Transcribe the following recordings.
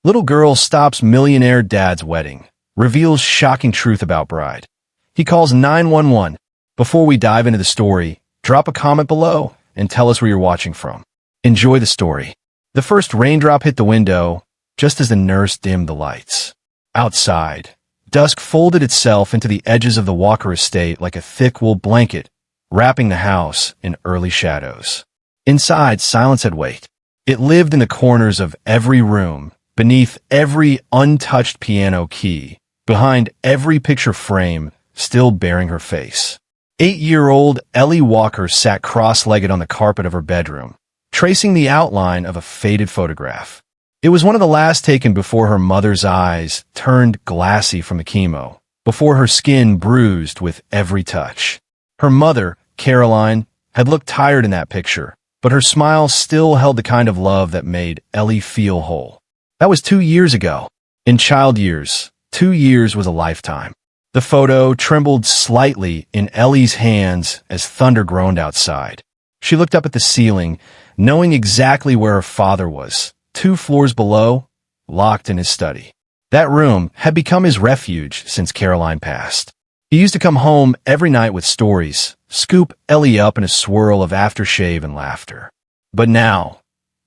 Little girl stops millionaire dad's wedding. Reveals shocking truth about bride. He calls 911. Before we dive into the story, drop a comment below and tell us where you're watching from. Enjoy the story. The first raindrop hit the window just as the nurse dimmed the lights. Outside, dusk folded itself into the edges of the Walker estate like a thick wool blanket, wrapping the house in early shadows. Inside, silence had weight. It lived in the corners of every room, beneath every untouched piano key, behind every picture frame still bearing her face. 8-year-old Ellie Walker sat cross-legged on the carpet of her bedroom, tracing the outline of a faded photograph. It was one of the last taken before her mother's eyes turned glassy from the chemo, before her skin bruised with every touch. Her mother, Caroline, had looked tired in that picture, but her smile still held the kind of love that made Ellie feel whole. That was 2 years ago. In child years, 2 years was a lifetime. The photo trembled slightly in Ellie's hands as thunder groaned outside. She looked up at the ceiling, knowing exactly where her father was, 2 floors below, locked in his study. That room had become his refuge since Caroline passed. He used to come home every night with stories, scoop Ellie up in a swirl of aftershave and laughter. But now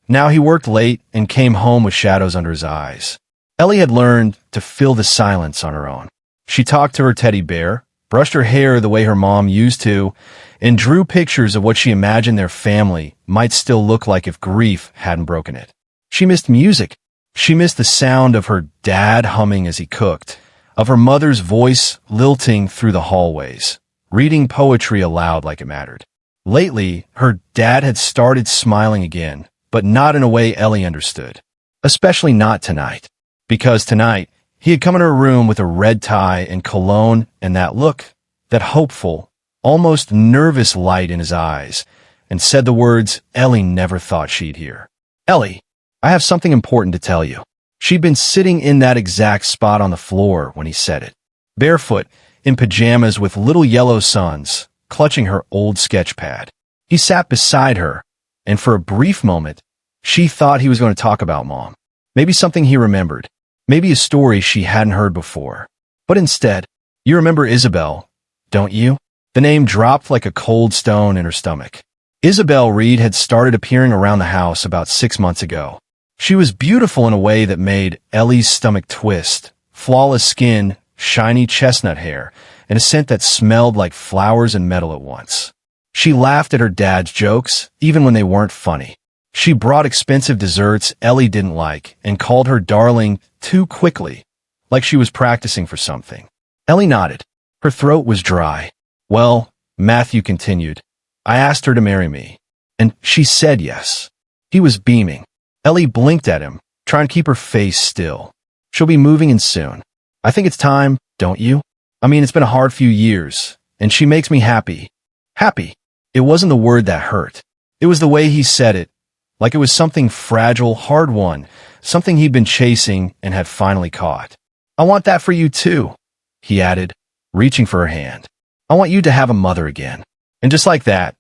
he worked late and came home with shadows under his eyes. Ellie had learned to fill the silence on her own. She talked to her teddy bear, brushed her hair the way her mom used to, and drew pictures of what she imagined their family might still look like if grief hadn't broken it. She missed music. She missed the sound of her dad humming as he cooked, of her mother's voice lilting through the hallways, reading poetry aloud like it mattered. Lately, her dad had started smiling again, but not in a way Ellie understood. Especially not tonight. Because tonight, he had come in her room with a red tie and cologne and that look, that hopeful, almost nervous light in his eyes, and said the words Ellie never thought she'd hear. "Ellie, I have something important to tell you." She'd been sitting in that exact spot on the floor when he said it. Barefoot, in pajamas with little yellow suns, clutching her old sketch pad. He sat beside her, and for a brief moment, she thought he was going to talk about Mom. Maybe something he remembered. Maybe a story she hadn't heard before. But instead, "You remember Isabel, don't you?" The name dropped like a cold stone in her stomach. Isabel Reed had started appearing around the house about 6 months ago. She was beautiful in a way that made Ellie's stomach twist. Flawless skin, shiny chestnut hair, and a scent that smelled like flowers and metal at once. She laughed at her dad's jokes, even when they weren't funny. She brought expensive desserts Ellie didn't like and called her darling too quickly, like she was practicing for something. Ellie nodded. Her throat was dry. "Well," Matthew continued, "I asked her to marry me, and she said yes." He was beaming. Ellie blinked at him, trying to keep her face still. "She'll be moving in soon. I think it's time, don't you? I mean, it's been a hard few years, and she makes me happy." Happy. It wasn't the word that hurt. It was the way he said it, like it was something fragile, hard-won, something he'd been chasing and had finally caught. "I want that for you too," he added, reaching for her hand. "I want you to have a mother again." And just like that,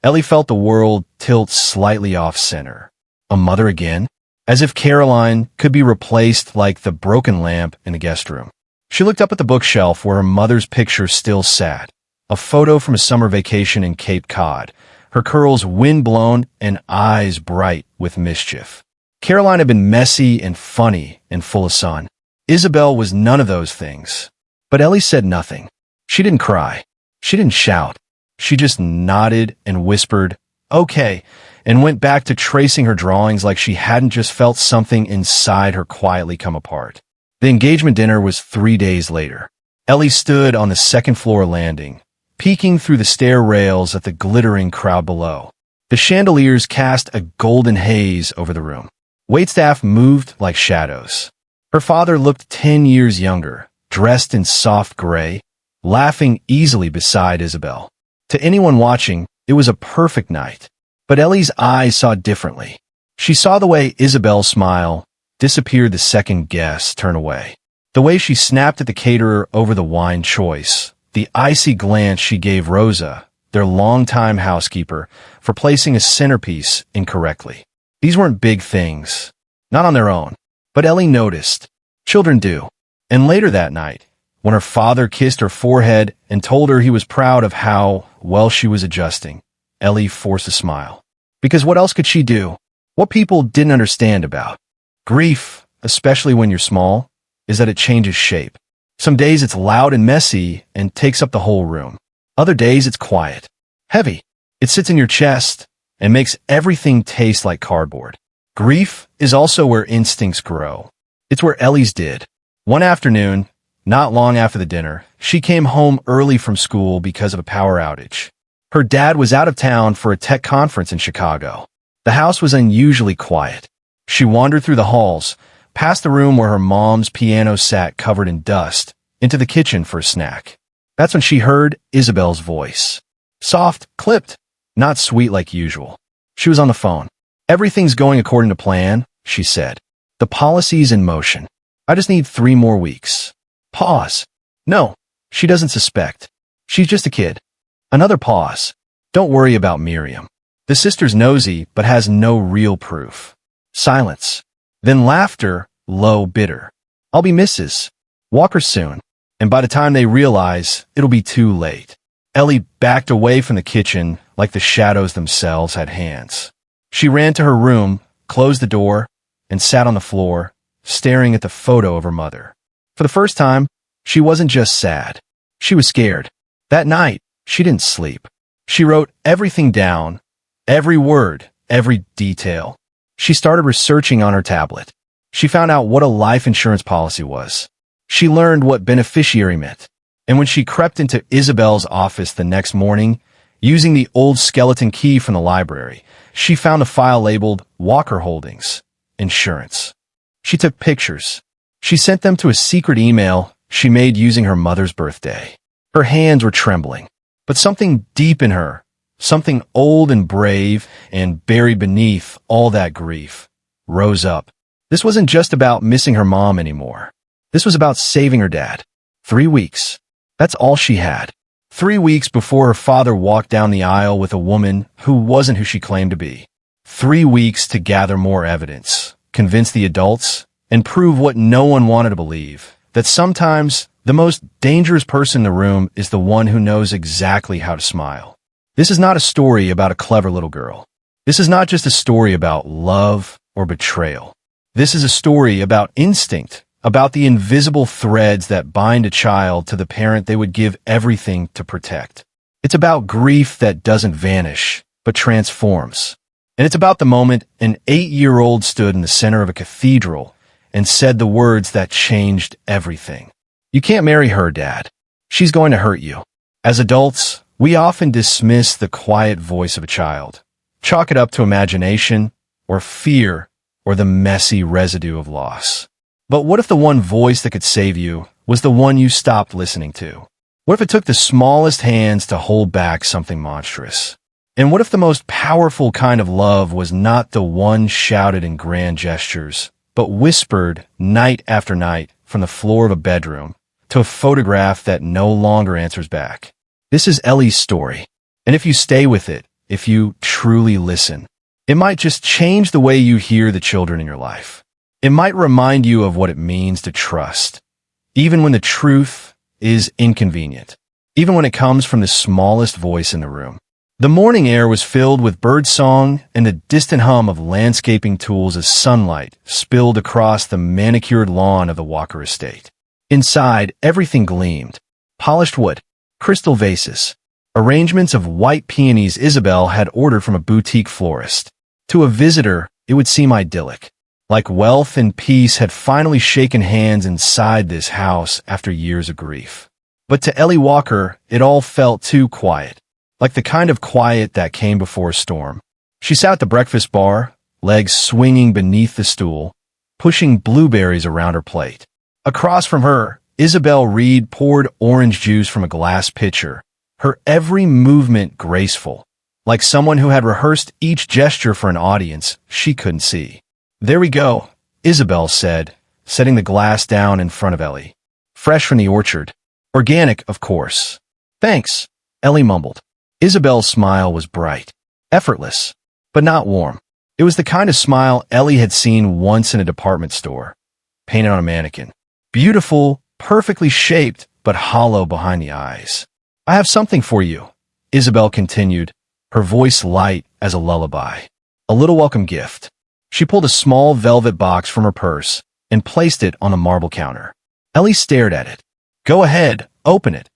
Ellie felt the world tilt slightly off-center. A mother again? As if Caroline could be replaced like the broken lamp in the guest room. She looked up at the bookshelf where her mother's picture still sat, a photo from a summer vacation in Cape Cod, her curls wind-blown and eyes bright with mischief. Caroline had been messy and funny and full of sun. Isabel was none of those things. But Ellie said nothing. She didn't cry. She didn't shout. She just nodded and whispered, "Okay," and went back to tracing her drawings like she hadn't just felt something inside her quietly come apart. The engagement dinner was 3 days later. Ellie stood on the second-floor landing, peeking through the stair rails at the glittering crowd below. The chandeliers cast a golden haze over the room. Waitstaff moved like shadows. Her father looked 10 years younger, dressed in soft gray, laughing easily beside Isabel. To anyone watching, it was a perfect night. But Ellie's eyes saw differently. She saw the way Isabel smiled, disappeared the second guest, turn away. The way she snapped at the caterer over the wine choice. The icy glance she gave Rosa, their longtime housekeeper, for placing a centerpiece incorrectly. These weren't big things. Not on their own. But Ellie noticed. Children do. And later that night, when her father kissed her forehead and told her he was proud of how well she was adjusting, Ellie forced a smile. Because what else could she do? What people didn't understand about grief, especially when you're small, is that it changes shape. Some days it's loud and messy and takes up the whole room. Other days it's quiet, heavy. It sits in your chest and makes everything taste like cardboard. Grief is also where instincts grow. It's where Ellie's did. One afternoon, not long after the dinner, she came home early from school because of a power outage. Her dad was out of town for a tech conference in Chicago. The house was unusually quiet. She wandered through the halls, past the room where her mom's piano sat covered in dust, into the kitchen for a snack. That's when she heard Isabel's voice. Soft, clipped, not sweet like usual. She was on the phone. "Everything's going according to plan," she said. "The policy's in motion. I just need 3 more weeks." Pause. No, she doesn't suspect. She's just a kid. Another pause. Don't worry about Miriam. The sister's nosy, but has no real proof. Silence. Then laughter, low, bitter. "I'll be Mrs. Walker soon." And by the time they realize, it'll be too late. Ellie backed away from the kitchen like the shadows themselves had hands. She ran to her room, closed the door, and sat on the floor, staring at the photo of her mother. For the first time, she wasn't just sad. She was scared. That night, she didn't sleep. She wrote everything down, every word, every detail. She started researching on her tablet. She found out what a life insurance policy was. She learned what beneficiary meant. And when she crept into Isabel's office the next morning, using the old skeleton key from the library, she found a file labeled Walker Holdings, Insurance. She took pictures. She sent them to a secret email she made using her mother's birthday. Her hands were trembling, but something deep in her, something old and brave and buried beneath all that grief, rose up. This wasn't just about missing her mom anymore. This was about saving her dad. 3 weeks. That's all she had. 3 weeks before her father walked down the aisle with a woman who wasn't who she claimed to be. 3 weeks to gather more evidence, convince the adults, and prove what no one wanted to believe, that sometimes the most dangerous person in the room is the one who knows exactly how to smile. This is not a story about a clever little girl. This is not just a story about love or betrayal. This is a story about instinct, about the invisible threads that bind a child to the parent they would give everything to protect. It's about grief that doesn't vanish, but transforms. And it's about the moment an 8-year-old stood in the center of a cathedral and said the words that changed everything. "You can't marry her, Dad. She's going to hurt you." As adults, we often dismiss the quiet voice of a child, chalk it up to imagination or fear or the messy residue of loss. But what if the one voice that could save you was the one you stopped listening to? What if it took the smallest hands to hold back something monstrous? And what if the most powerful kind of love was not the one shouted in grand gestures, but whispered night after night from the floor of a bedroom to a photograph that no longer answers back? This is Ellie's story. And if you stay with it, if you truly listen, it might just change the way you hear the children in your life. It might remind you of what it means to trust, even when the truth is inconvenient, even when it comes from the smallest voice in the room. The morning air was filled with birdsong and the distant hum of landscaping tools as sunlight spilled across the manicured lawn of the Walker estate. Inside, everything gleamed. Polished wood, crystal vases, arrangements of white peonies Isabel had ordered from a boutique florist. To a visitor, it would seem idyllic. Like wealth and peace had finally shaken hands inside this house after years of grief. But to Ellie Walker, it all felt too quiet, like the kind of quiet that came before a storm. She sat at the breakfast bar, legs swinging beneath the stool, pushing blueberries around her plate. Across from her, Isabel Reed poured orange juice from a glass pitcher, her every movement graceful, like someone who had rehearsed each gesture for an audience she couldn't see. "There we go," Isabel said, setting the glass down in front of Ellie. "Fresh from the orchard. Organic, of course." "Thanks," Ellie mumbled. Isabel's smile was bright, effortless, but not warm. It was the kind of smile Ellie had seen once in a department store, painted on a mannequin. Beautiful, perfectly shaped, but hollow behind the eyes. I have something for you, Isabel continued, her voice light as a lullaby. A little welcome gift. She pulled a small velvet box from her purse and placed it on the marble counter. Ellie stared at it. Go ahead, open it,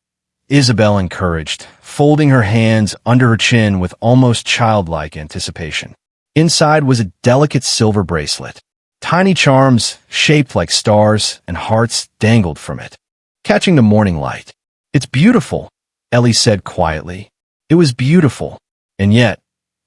Isabel encouraged, folding her hands under her chin with almost childlike anticipation. Inside was a delicate silver bracelet. Tiny charms, shaped like stars and hearts, dangled from it, catching the morning light. It's beautiful, Ellie said quietly. It was beautiful. And yet,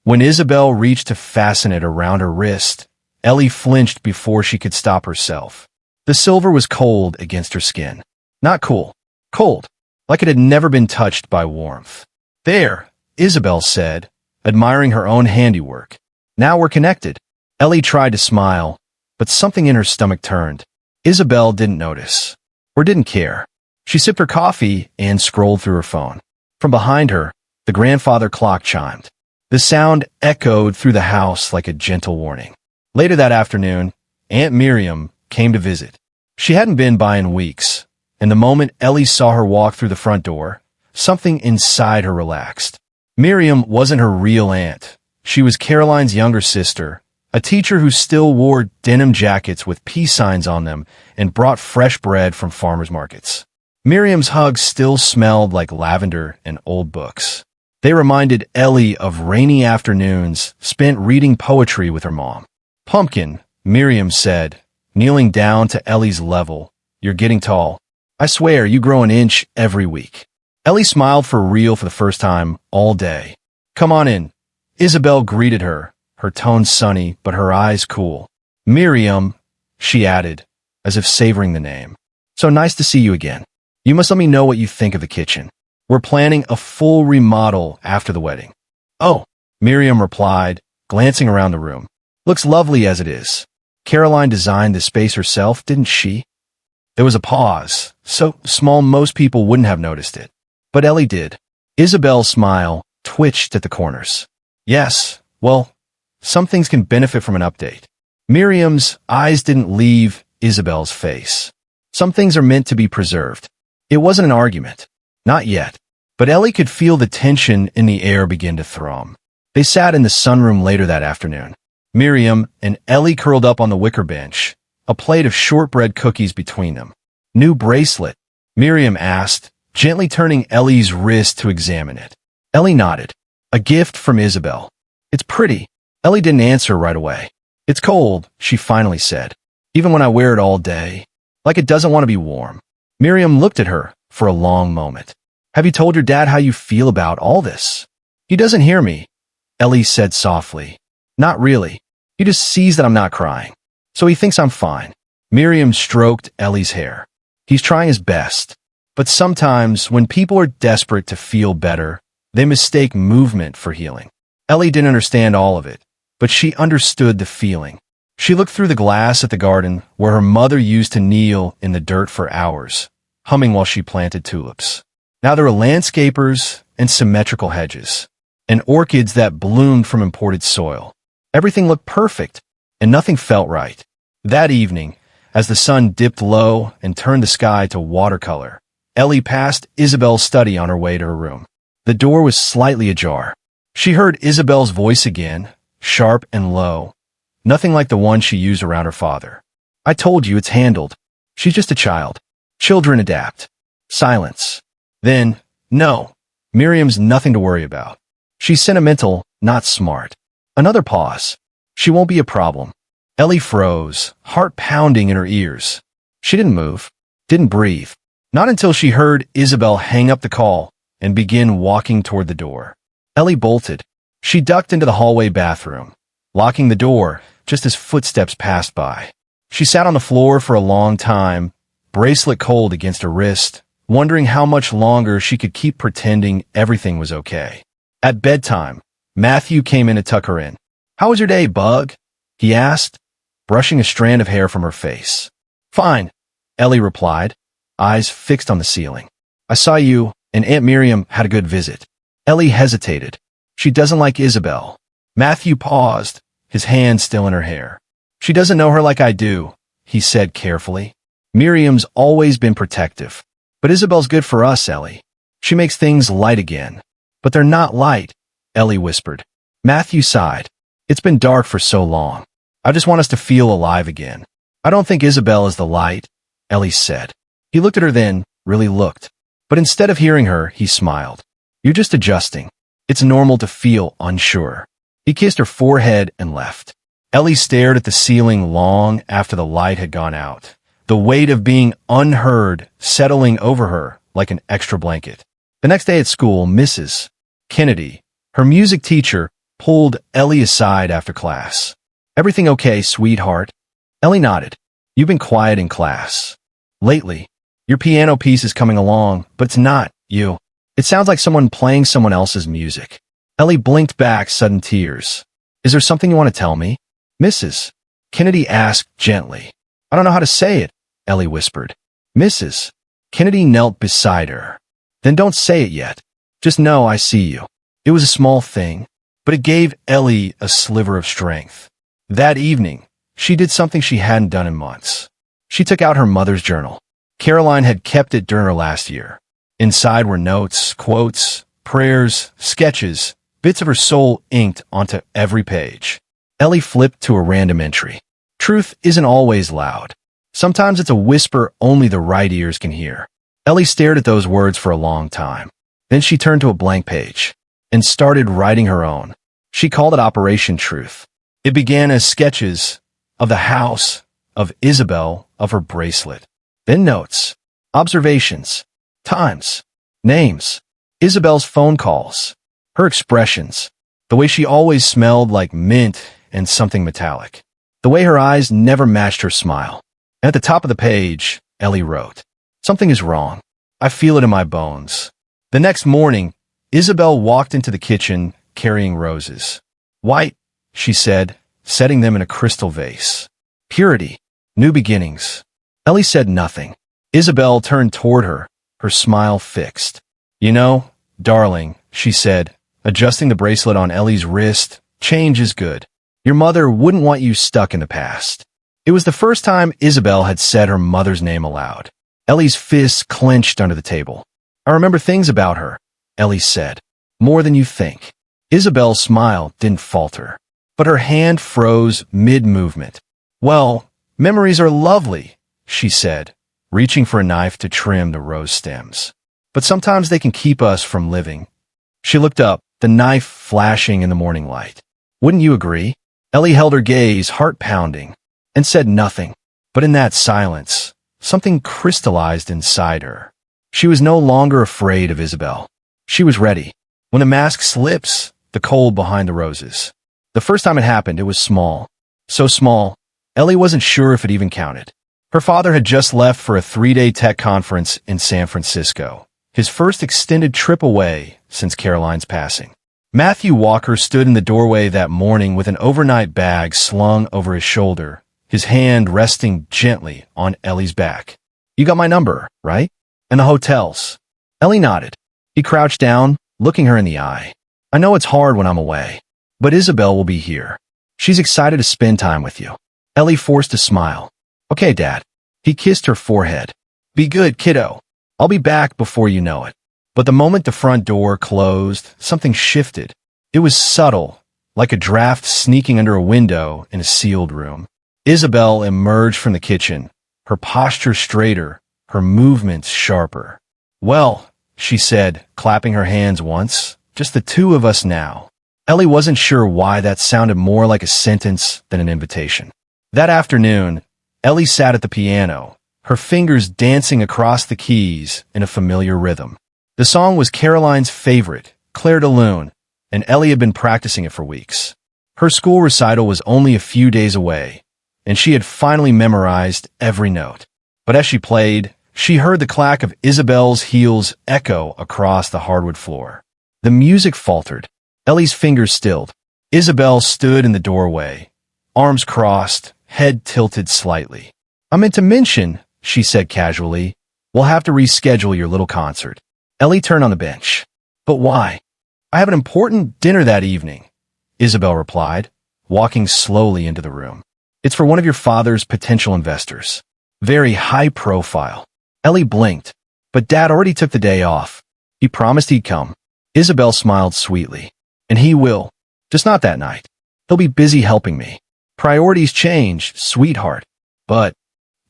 when Isabel reached to fasten it around her wrist, Ellie flinched before she could stop herself. The silver was cold against her skin. Not cool. Cold. Like it had never been touched by warmth. There, Isabel said, admiring her own handiwork. Now we're connected. Ellie tried to smile, but something in her stomach turned. Isabel didn't notice, or didn't care. She sipped her coffee and scrolled through her phone. From behind her, the grandfather clock chimed. The sound echoed through the house like a gentle warning. Later that afternoon, Aunt Miriam came to visit. She hadn't been by in weeks, and the moment Ellie saw her walk through the front door, something inside her relaxed. Miriam wasn't her real aunt. She was Caroline's younger sister, a teacher who still wore denim jackets with peace signs on them and brought fresh bread from farmers markets. Miriam's hugs still smelled like lavender and old books. They reminded Ellie of rainy afternoons spent reading poetry with her mom. Pumpkin, Miriam said, kneeling down to Ellie's level. You're getting tall. I swear you grow an inch every week. Ellie smiled for real for the first time all day. Come on in. Isabel greeted her, her tone sunny but her eyes cool. Miriam, she added, as if savoring the name. So nice to see you again. You must let me know what you think of the kitchen. We're planning a full remodel after the wedding. Oh, Miriam replied, glancing around the room. Looks lovely as it is. Caroline designed the space herself, didn't she? There was a pause, so small most people wouldn't have noticed it. But Ellie did. Isabel's smile twitched at the corners. Yes, well, some things can benefit from an update. Miriam's eyes didn't leave Isabel's face. Some things are meant to be preserved. It wasn't an argument. Not yet. But Ellie could feel the tension in the air begin to thrum. They sat in the sunroom later that afternoon. Miriam and Ellie curled up on the wicker bench, a plate of shortbread cookies between them. New bracelet? Miriam asked, gently turning Ellie's wrist to examine it. Ellie nodded. A gift from Isabel. It's pretty. Ellie didn't answer right away. It's cold, she finally said. Even when I wear it all day. Like it doesn't want to be warm. Miriam looked at her for a long moment. Have you told your dad how you feel about all this? He doesn't hear me, Ellie said softly. Not really. He just sees that I'm not crying. So he thinks I'm fine. Miriam stroked Ellie's hair. He's trying his best. But sometimes, when people are desperate to feel better, they mistake movement for healing. Ellie didn't understand all of it, but she understood the feeling. She looked through the glass at the garden where her mother used to kneel in the dirt for hours, humming while she planted tulips. Now there were landscapers and symmetrical hedges, and orchids that bloomed from imported soil. Everything looked perfect, and nothing felt right. That evening, as the sun dipped low and turned the sky to watercolor, Ellie passed Isabel's study on her way to her room. The door was slightly ajar. She heard Isabel's voice again, sharp and low, nothing like the one she used around her father. I told you it's handled. She's just a child. Children adapt. Silence. Then, no, Miriam's nothing to worry about. She's sentimental, not smart. Another pause. She won't be a problem. Ellie froze, heart pounding in her ears. She didn't move, didn't breathe. Not until she heard Isabel hang up the call and begin walking toward the door. Ellie bolted. She ducked into the hallway bathroom, locking the door just as footsteps passed by. She sat on the floor for a long time, bracelet cold against her wrist, wondering how much longer she could keep pretending everything was okay. At bedtime, Matthew came in to tuck her in. How was your day, Bug? He asked, brushing a strand of hair from her face. Fine, Ellie replied, eyes fixed on the ceiling. I saw you and Aunt Miriam had a good visit. Ellie hesitated. She doesn't like Isabel. Matthew paused, his hand still in her hair. She doesn't know her like I do, he said carefully. Miriam's always been protective. But Isabel's good for us, Ellie. She makes things light again. But they're not light, Ellie whispered. Matthew sighed. It's been dark for so long. I just want us to feel alive again. I don't think Isabel is the light, Ellie said. He looked at her then, really looked. But instead of hearing her, he smiled. You're just adjusting. It's normal to feel unsure. He kissed her forehead and left. Ellie stared at the ceiling long after the light had gone out, the weight of being unheard settling over her like an extra blanket. The next day at school, Mrs. Kennedy, her music teacher, pulled Ellie aside after class. Everything okay, sweetheart? Ellie nodded. You've been quiet in class. Lately, your piano piece is coming along, but it's not you. It sounds like someone playing someone else's music. Ellie blinked back sudden tears. Is there something you want to tell me? Mrs. Kennedy asked gently. I don't know how to say it, Ellie whispered. Mrs. Kennedy knelt beside her. Then don't say it yet. Just know I see you. It was a small thing, but it gave Ellie a sliver of strength. That evening, she did something she hadn't done in months. She took out her mother's journal. Caroline had kept it during her last year. Inside were notes, quotes, prayers, sketches, bits of her soul inked onto every page. Ellie flipped to a random entry. Truth isn't always loud. Sometimes it's a whisper only the right ears can hear. Ellie stared at those words for a long time. Then she turned to a blank page and started writing her own. She called it Operation Truth. It began as sketches of the house, of Isabel, of her bracelet. Then notes, observations, times, names, Isabel's phone calls, her expressions, the way she always smelled like mint and something metallic, the way her eyes never matched her smile. And at the top of the page, Ellie wrote, something is wrong. I feel it in my bones. The next morning, Isabel walked into the kitchen carrying roses. White, she said, setting them in a crystal vase. Purity, new beginnings. Ellie said nothing. Isabel turned toward her, her smile fixed. You know, darling, she said, adjusting the bracelet on Ellie's wrist, change is good. Your mother wouldn't want you stuck in the past. It was the first time Isabel had said her mother's name aloud. Ellie's fists clenched under the table. I remember things about her, Ellie said. More than you think. Isabel's smile didn't falter, but her hand froze mid-movement. Well, memories are lovely, she said, reaching for a knife to trim the rose stems. But sometimes they can keep us from living. She looked up, the knife flashing in the morning light. Wouldn't you agree? Ellie held her gaze, heart pounding, and said nothing. But in that silence, something crystallized inside her. She was no longer afraid of Isabel. She was ready. When the mask slips, the cold behind the roses. The first time it happened, it was small. So small, Ellie wasn't sure if it even counted. Her father had just left for a 3-day tech conference in San Francisco, his first extended trip away since Caroline's passing. Matthew Walker stood in the doorway that morning with an overnight bag slung over his shoulder, his hand resting gently on Ellie's back. You got my number, right? And the hotels. Ellie nodded. He crouched down, looking her in the eye. I know it's hard when I'm away, but Isabel will be here. She's excited to spend time with you. Ellie forced a smile. Okay, Dad. He kissed her forehead. Be good, kiddo. I'll be back before you know it. But the moment the front door closed, something shifted. It was subtle, like a draft sneaking under a window in a sealed room. Isabel emerged from the kitchen, her posture straighter, her movements sharper. Well, she said, clapping her hands once, just the two of us now. Ellie wasn't sure why that sounded more like a sentence than an invitation. That afternoon, Ellie sat at the piano, her fingers dancing across the keys in a familiar rhythm. The song was Caroline's favorite, Claire de Lune, and Ellie had been practicing it for weeks. Her school recital was only a few days away, and she had finally memorized every note. But as she played, she heard the clack of Isabel's heels echo across the hardwood floor. The music faltered. Ellie's fingers stilled. Isabel stood in the doorway, arms crossed, head tilted slightly. I meant to mention, she said casually, we'll have to reschedule your little concert. Ellie turned on the bench. But why? I have an important dinner that evening, Isabel replied, walking slowly into the room. It's for one of your father's potential investors. Very high profile. Ellie blinked, but Dad already took the day off. He promised he'd come. Isabel smiled sweetly. And he will. Just not that night. He'll be busy helping me. Priorities change, sweetheart. But,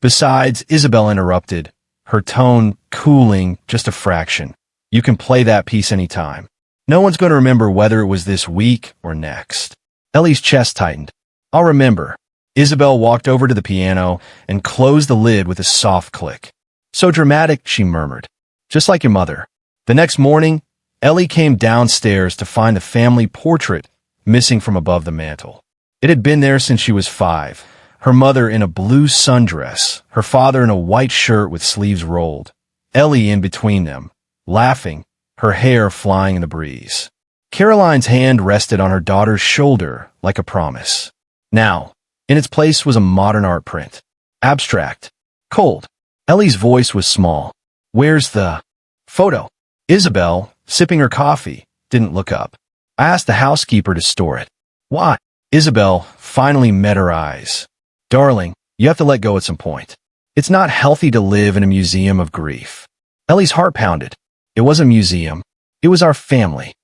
besides, Isabel interrupted, her tone cooling just a fraction. You can play that piece anytime. No one's going to remember whether it was this week or next. Ellie's chest tightened. I'll remember. Isabel walked over to the piano and closed the lid with a soft click. So dramatic, she murmured. Just like your mother. The next morning, Ellie came downstairs to find the family portrait missing from above the mantel. It had been there since she was 5. Her mother in a blue sundress, her father in a white shirt with sleeves rolled, Ellie in between them, laughing, her hair flying in the breeze. Caroline's hand rested on her daughter's shoulder like a promise. Now, in its place was a modern art print. Abstract. Cold. Ellie's voice was small. Where's the photo? Isabel, sipping her coffee, didn't look up. I asked the housekeeper to store it. Why? Isabel finally met her eyes. Darling, you have to let go at some point. It's not healthy to live in a museum of grief. Ellie's heart pounded. It was a museum. It was our family.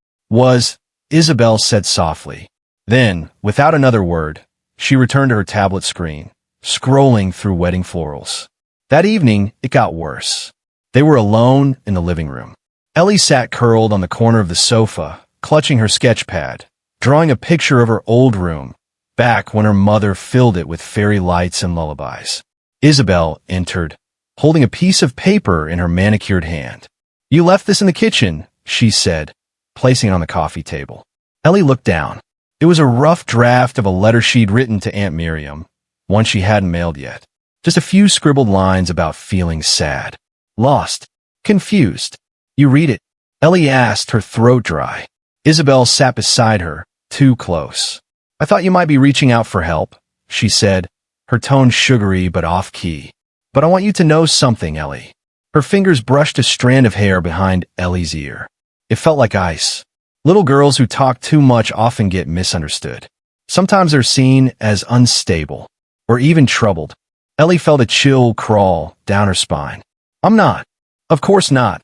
Isabel said softly. Then, without another word, she returned to her tablet screen, scrolling through wedding florals. That evening, it got worse. They were alone in the living room. Ellie sat curled on the corner of the sofa, clutching her sketch pad, drawing a picture of her old room, back when her mother filled it with fairy lights and lullabies. Isabel entered, holding a piece of paper in her manicured hand. You left this in the kitchen, she said, placing it on the coffee table. Ellie looked down. It was a rough draft of a letter she'd written to Aunt Miriam, one she hadn't mailed yet. Just a few scribbled lines about feeling sad, lost, confused. You read it? Ellie asked, her throat dry. Isabel sat beside her, too close. I thought you might be reaching out for help, she said, her tone sugary but off-key. But I want you to know something, Ellie. Her fingers brushed a strand of hair behind Ellie's ear. It felt like ice. Little girls who talk too much often get misunderstood. Sometimes they're seen as unstable, or even troubled. Ellie felt a chill crawl down her spine. I'm not. Of course not.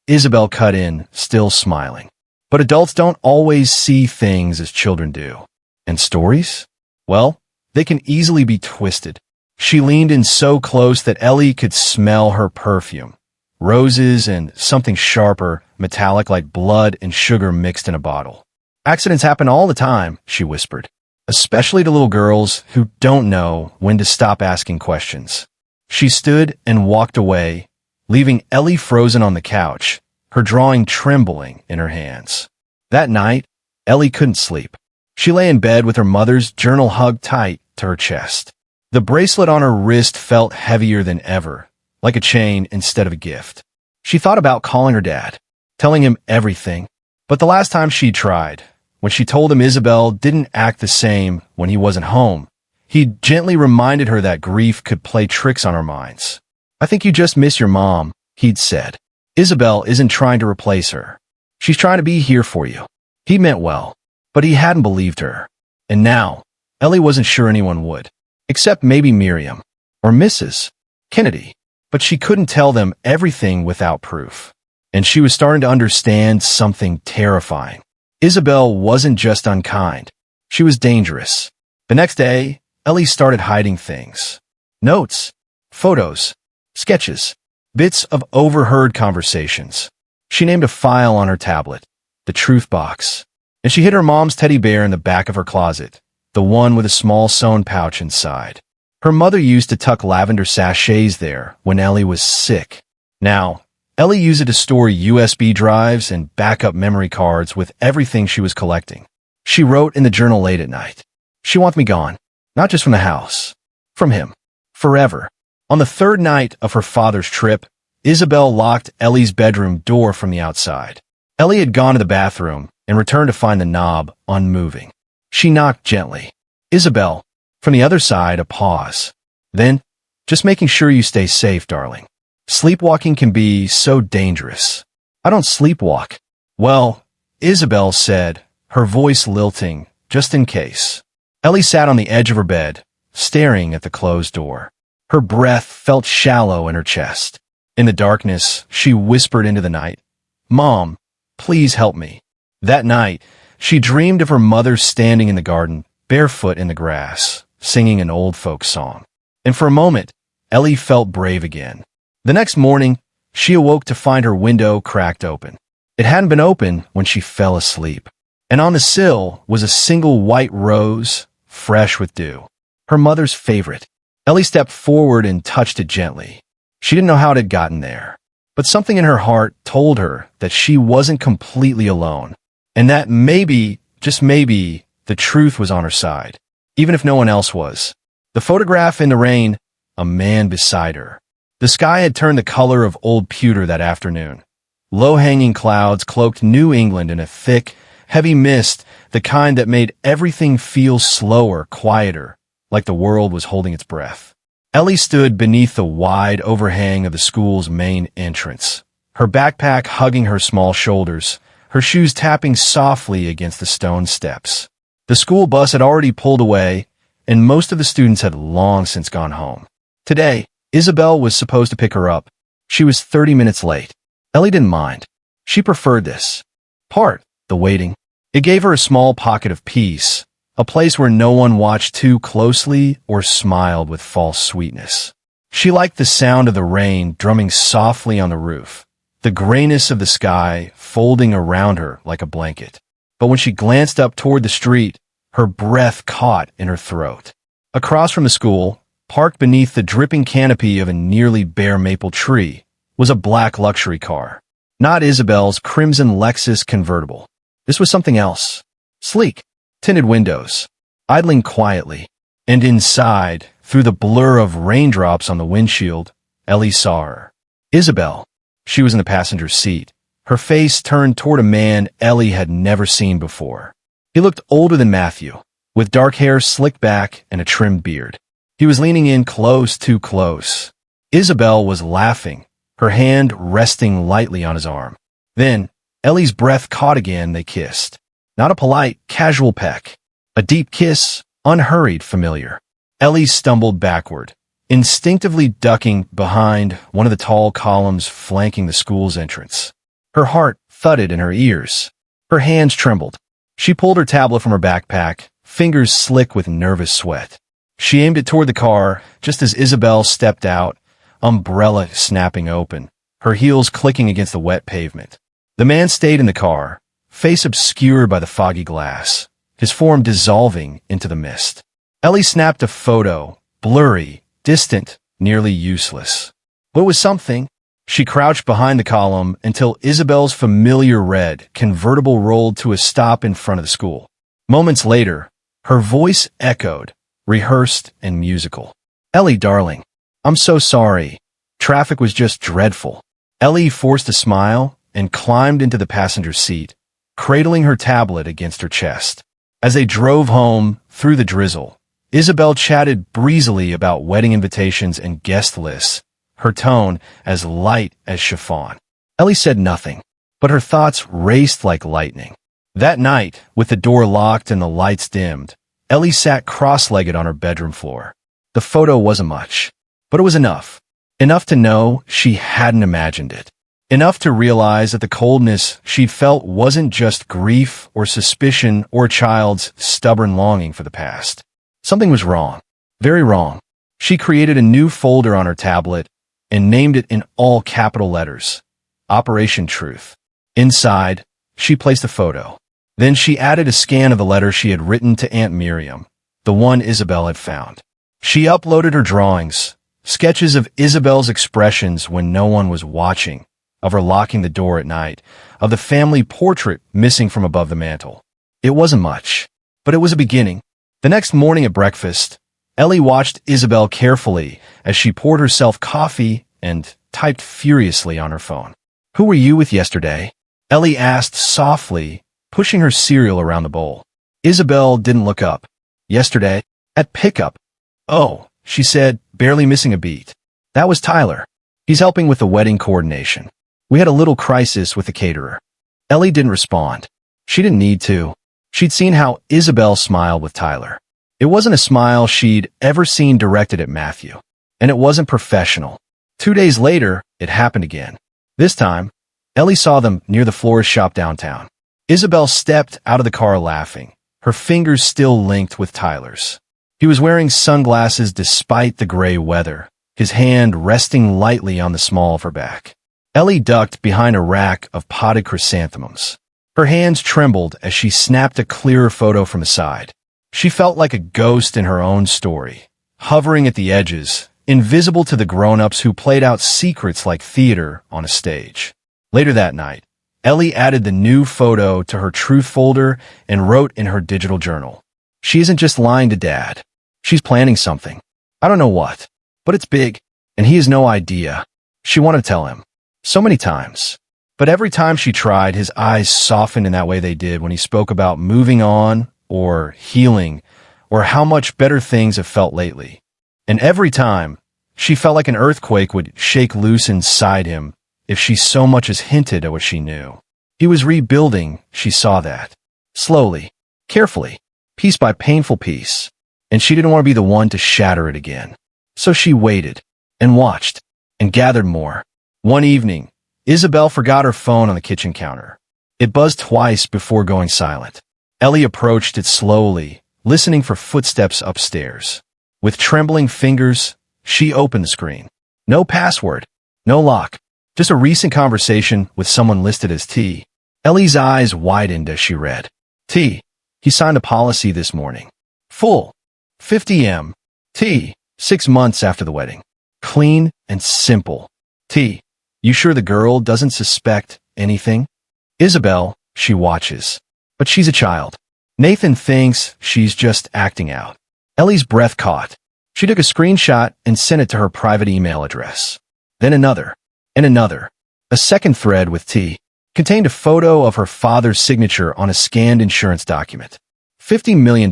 Isabel cut in, still smiling. But adults don't always see things as children do. And stories? Well, they can easily be twisted. She leaned in so close that Ellie could smell her perfume. Roses and something sharper, metallic like blood and sugar mixed in a bottle. Accidents happen all the time, she whispered. Especially to little girls who don't know when to stop asking questions. She stood and walked away, leaving Ellie frozen on the couch, her drawing trembling in her hands. That night, Ellie couldn't sleep. She lay in bed with her mother's journal hugged tight to her chest. The bracelet on her wrist felt heavier than ever, like a chain instead of a gift. She thought about calling her dad, telling him everything. But the last time she tried, when she told him Isabel didn't act the same when he wasn't home, he gently reminded her that grief could play tricks on our minds. I think you just miss your mom, he'd said. Isabel isn't trying to replace her. She's trying to be here for you. He meant well, but he hadn't believed her. And now, Ellie wasn't sure anyone would, except maybe Miriam, or Mrs. Kennedy. But she couldn't tell them everything without proof. And she was starting to understand something terrifying. Isabel wasn't just unkind. She was dangerous. The next day, Ellie started hiding things. Notes, photos, sketches, bits of overheard conversations. She named a file on her tablet, the truth box, and she hid her mom's teddy bear in the back of her closet, the one with a small sewn pouch inside. Her mother used to tuck lavender sachets there when Ellie was sick. Now, Ellie used it to store USB drives and backup memory cards with everything she was collecting. She wrote in the journal late at night. She wants me gone, not just from the house, from him, forever. On the third night of her father's trip, Isabel locked Ellie's bedroom door from the outside. Ellie had gone to the bathroom and returned to find the knob unmoving. She knocked gently. Isabel, from the other side, a pause. Then, just making sure you stay safe, darling. Sleepwalking can be so dangerous. I don't sleepwalk. Well, Isabel said, her voice lilting, just in case. Ellie sat on the edge of her bed, staring at the closed door. Her breath felt shallow in her chest. In the darkness, she whispered into the night, "Mom, please help me." That night, she dreamed of her mother standing in the garden, barefoot in the grass, singing an old folk song. And for a moment, Ellie felt brave again. The next morning, she awoke to find her window cracked open. It hadn't been open when she fell asleep. And on the sill was a single white rose, fresh with dew. Her mother's favorite. Ellie stepped forward and touched it gently. She didn't know how it had gotten there, but something in her heart told her that she wasn't completely alone, and that maybe, just maybe, the truth was on her side, even if no one else was. The photograph in the rain, a man beside her. The sky had turned the color of old pewter that afternoon. Low-hanging clouds cloaked New England in a thick, heavy mist, the kind that made everything feel slower, quieter, like the world was holding its breath. Ellie stood beneath the wide overhang of the school's main entrance, her backpack hugging her small shoulders, her shoes tapping softly against the stone steps. The school bus had already pulled away, and most of the students had long since gone home. Today, Isabel was supposed to pick her up. She was 30 minutes late. Ellie didn't mind. She preferred this part, the waiting. It gave her a small pocket of peace, a place where no one watched too closely or smiled with false sweetness. She liked the sound of the rain drumming softly on the roof, the grayness of the sky folding around her like a blanket. But when she glanced up toward the street, her breath caught in her throat. Across from the school, parked beneath the dripping canopy of a nearly bare maple tree, was a black luxury car. Not Isabel's crimson Lexus convertible. This was something else. Sleek, tinted windows, idling quietly. And inside, through the blur of raindrops on the windshield, Ellie saw her. Isabel. She was in the passenger seat, her face turned toward a man Ellie had never seen before. He looked older than Matthew, with dark hair slicked back and a trimmed beard. He was leaning in close, too close. Isabel was laughing, her hand resting lightly on his arm. Then, Ellie's breath caught again. They kissed. Not a polite, casual peck. A deep kiss, unhurried, familiar. Ellie stumbled backward, instinctively ducking behind one of the tall columns flanking the school's entrance. Her heart thudded in her ears. Her hands trembled. She pulled her tablet from her backpack, fingers slick with nervous sweat. She aimed it toward the car just as Isabel stepped out, umbrella snapping open, her heels clicking against the wet pavement. The man stayed in the car, face obscured by the foggy glass, his form dissolving into the mist. Ellie snapped a photo, blurry, distant, nearly useless. But it was something. She crouched behind the column until Isabel's familiar red convertible rolled to a stop in front of the school. Moments later, her voice echoed, rehearsed and musical. "Ellie, darling, I'm so sorry. Traffic was just dreadful." Ellie forced a smile and climbed into the passenger seat, cradling her tablet against her chest. As they drove home through the drizzle, Isabel chatted breezily about wedding invitations and guest lists, her tone as light as chiffon. Ellie said nothing, but her thoughts raced like lightning. That night, with the door locked and the lights dimmed, Ellie sat cross-legged on her bedroom floor. The photo wasn't much, but it was enough. Enough to know she hadn't imagined it. Enough to realize that the coldness she'd felt wasn't just grief or suspicion or a child's stubborn longing for the past. Something was wrong. Very wrong. She created a new folder on her tablet and named it in all capital letters, Operation Truth. Inside, she placed a photo. Then she added a scan of the letter she had written to Aunt Miriam, the one Isabel had found. She uploaded her drawings, sketches of Isabel's expressions when no one was watching, of her locking the door at night, of the family portrait missing from above the mantel. It wasn't much, but it was a beginning. The next morning at breakfast, Ellie watched Isabel carefully as she poured herself coffee and typed furiously on her phone. "Who were you with yesterday?" Ellie asked softly, pushing her cereal around the bowl. Isabel didn't look up. "Yesterday? At pickup." "Oh," she said, barely missing a beat. "That was Tyler. He's helping with the wedding coordination. We had a little crisis with the caterer." Ellie didn't respond. She didn't need to. She'd seen how Isabel smiled with Tyler. It wasn't a smile she'd ever seen directed at Matthew, and it wasn't professional. 2 days later, it happened again. This time, Ellie saw them near the florist shop downtown. Isabel stepped out of the car laughing, her fingers still linked with Tyler's. He was wearing sunglasses despite the gray weather, his hand resting lightly on the small of her back. Ellie ducked behind a rack of potted chrysanthemums. Her hands trembled as she snapped a clearer photo from the side. She felt like a ghost in her own story, hovering at the edges, invisible to the grown-ups who played out secrets like theater on a stage. Later that night, Ellie added the new photo to her truth folder and wrote in her digital journal. She isn't just lying to Dad. She's planning something. I don't know what, but it's big, and he has no idea. She wanted to tell him. So many times. But every time she tried, his eyes softened in that way they did when he spoke about moving on, or healing, or how much better things have felt lately. And every time, she felt like an earthquake would shake loose inside him if she so much as hinted at what she knew. He was rebuilding, she saw that. Slowly, carefully, piece by painful piece, and she didn't want to be the one to shatter it again. So she waited, and watched, and gathered more. One evening, Isabel forgot her phone on the kitchen counter. It buzzed twice before going silent. Ellie approached it slowly, listening for footsteps upstairs. With trembling fingers, she opened the screen. No password, no lock, just a recent conversation with someone listed as T. Ellie's eyes widened as she read. T. He signed a policy this morning. Full. 50M. T. 6 months after the wedding. Clean and simple. T. You sure the girl doesn't suspect anything? Isabel, she watches. But she's a child. Nathan thinks she's just acting out. Ellie's breath caught. She took a screenshot and sent it to her private email address. Then another. And another. A second thread with T. Contained a photo of her father's signature on a scanned insurance document. $50 million.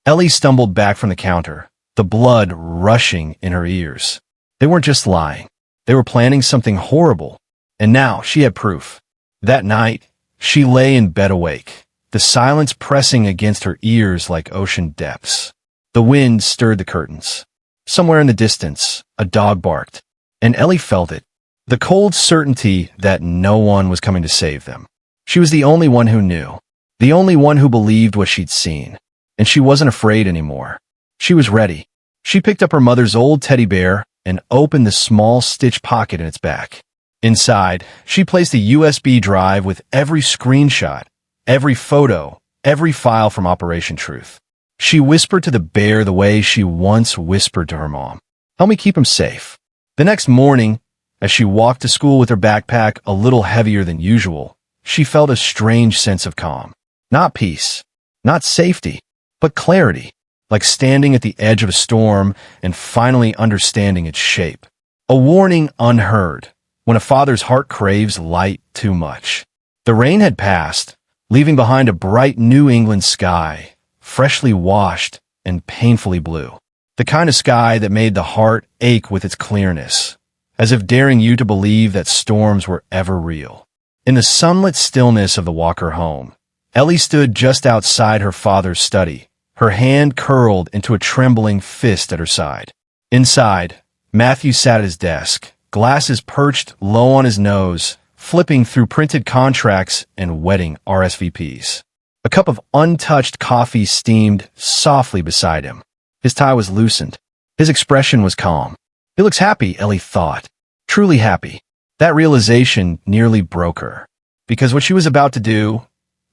Ellie stumbled back from the counter, the blood rushing in her ears. They weren't just lying. They were planning something horrible. And now she had proof. That night, she lay in bed awake, the silence pressing against her ears like ocean depths. The wind stirred the curtains. Somewhere in the distance, a dog barked, and Ellie felt it. The cold certainty that no one was coming to save them. She was the only one who knew, the only one who believed what she'd seen, and she wasn't afraid anymore. She was ready. She picked up her mother's old teddy bear and opened the small stitch pocket in its back. Inside, she placed a USB drive with every screenshot, every photo, every file from Operation Truth. She whispered to the bear the way she once whispered to her mom. Help me keep him safe. The next morning, as she walked to school with her backpack a little heavier than usual, she felt a strange sense of calm. Not peace, not safety, but clarity, like standing at the edge of a storm and finally understanding its shape. A warning unheard, when a father's heart craves light too much. The rain had passed, leaving behind a bright New England sky, freshly washed and painfully blue. The kind of sky that made the heart ache with its clearness, as if daring you to believe that storms were ever real. In the sunlit stillness of the Walker home, Ellie stood just outside her father's study, her hand curled into a trembling fist at her side. Inside, Matthew sat at his desk, glasses perched low on his nose, flipping through printed contracts and wedding RSVPs. A cup of untouched coffee steamed softly beside him. His tie was loosened. His expression was calm. He looks happy, Ellie thought. Truly happy. That realization nearly broke her. Because what she was about to do,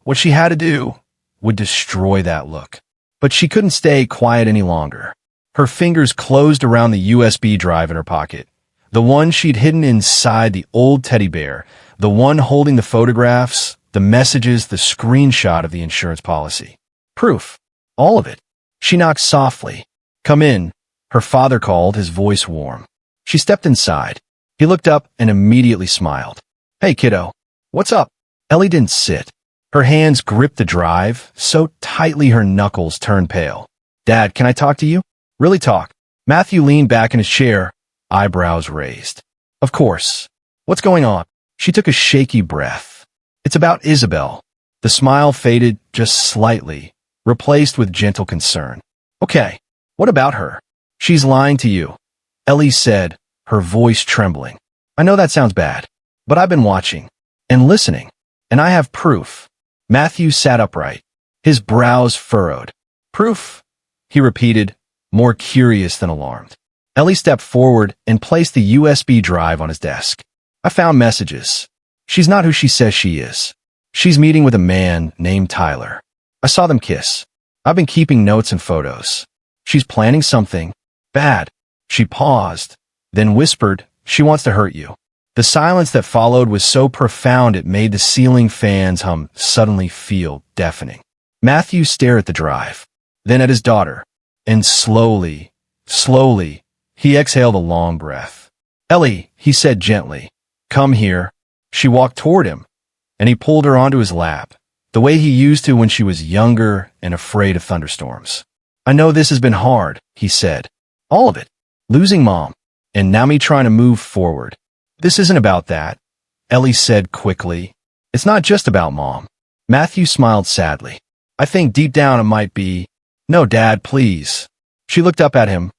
what she had to do, would destroy that look. But she couldn't stay quiet any longer. Her fingers closed around the USB drive in her pocket. The one she'd hidden inside the old teddy bear. The one holding the photographs, the messages, the screenshot of the insurance policy. Proof. All of it. She knocked softly. Come in. Her father called, his voice warm. She stepped inside. He looked up and immediately smiled. Hey, kiddo. What's up? Ellie didn't sit. Her hands gripped the drive, so tightly her knuckles turned pale. Dad, can I talk to you? Really talk. Matthew leaned back in his chair, eyebrows raised. Of course. What's going on? She took a shaky breath. It's about Isabel. The smile faded just slightly, replaced with gentle concern. Okay, what about her? She's lying to you, Ellie said, her voice trembling. I know that sounds bad, but I've been watching and listening, and I have proof. Matthew sat upright, his brows furrowed. Proof? He repeated, more curious than alarmed. Ellie stepped forward and placed the USB drive on his desk. I found messages. She's not who she says she is. She's meeting with a man named Tyler. I saw them kiss. I've been keeping notes and photos. She's planning something bad. She paused, then whispered, she wants to hurt you. The silence that followed was so profound it made the ceiling fan's hum suddenly feel deafening. Matthew stared at the drive, then at his daughter, and slowly, he exhaled a long breath. Ellie, he said gently, come here. She walked toward him, and he pulled her onto his lap, the way he used to when she was younger and afraid of thunderstorms. I know this has been hard, he said. All of it. Losing Mom, and now me trying to move forward. This isn't about that, Ellie said quickly. It's not just about Mom. Matthew smiled sadly. I think deep down it might be, no, Dad, please. She looked up at him,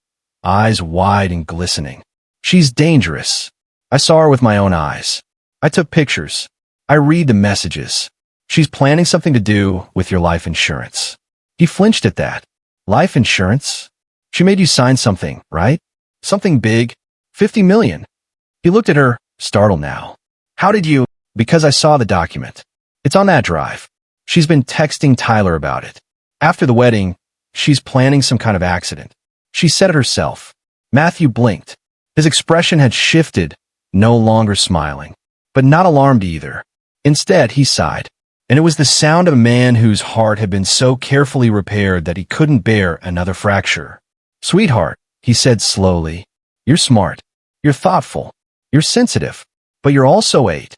eyes wide and glistening. She's dangerous. I saw her with my own eyes. I took pictures. I read the messages. She's planning something to do with your life insurance. He flinched at that. Life insurance? She made you sign something, right? Something big? 50 million. He looked at her, startled now. How did you? Because I saw the document. It's on that drive. She's been texting Tyler about it. After the wedding, she's planning some kind of accident. She said it herself. Matthew blinked. His expression had shifted, no longer smiling, but not alarmed either. Instead, he sighed, and it was the sound of a man whose heart had been so carefully repaired that he couldn't bear another fracture. Sweetheart, he said slowly, you're smart, you're thoughtful, you're sensitive, but you're also 8.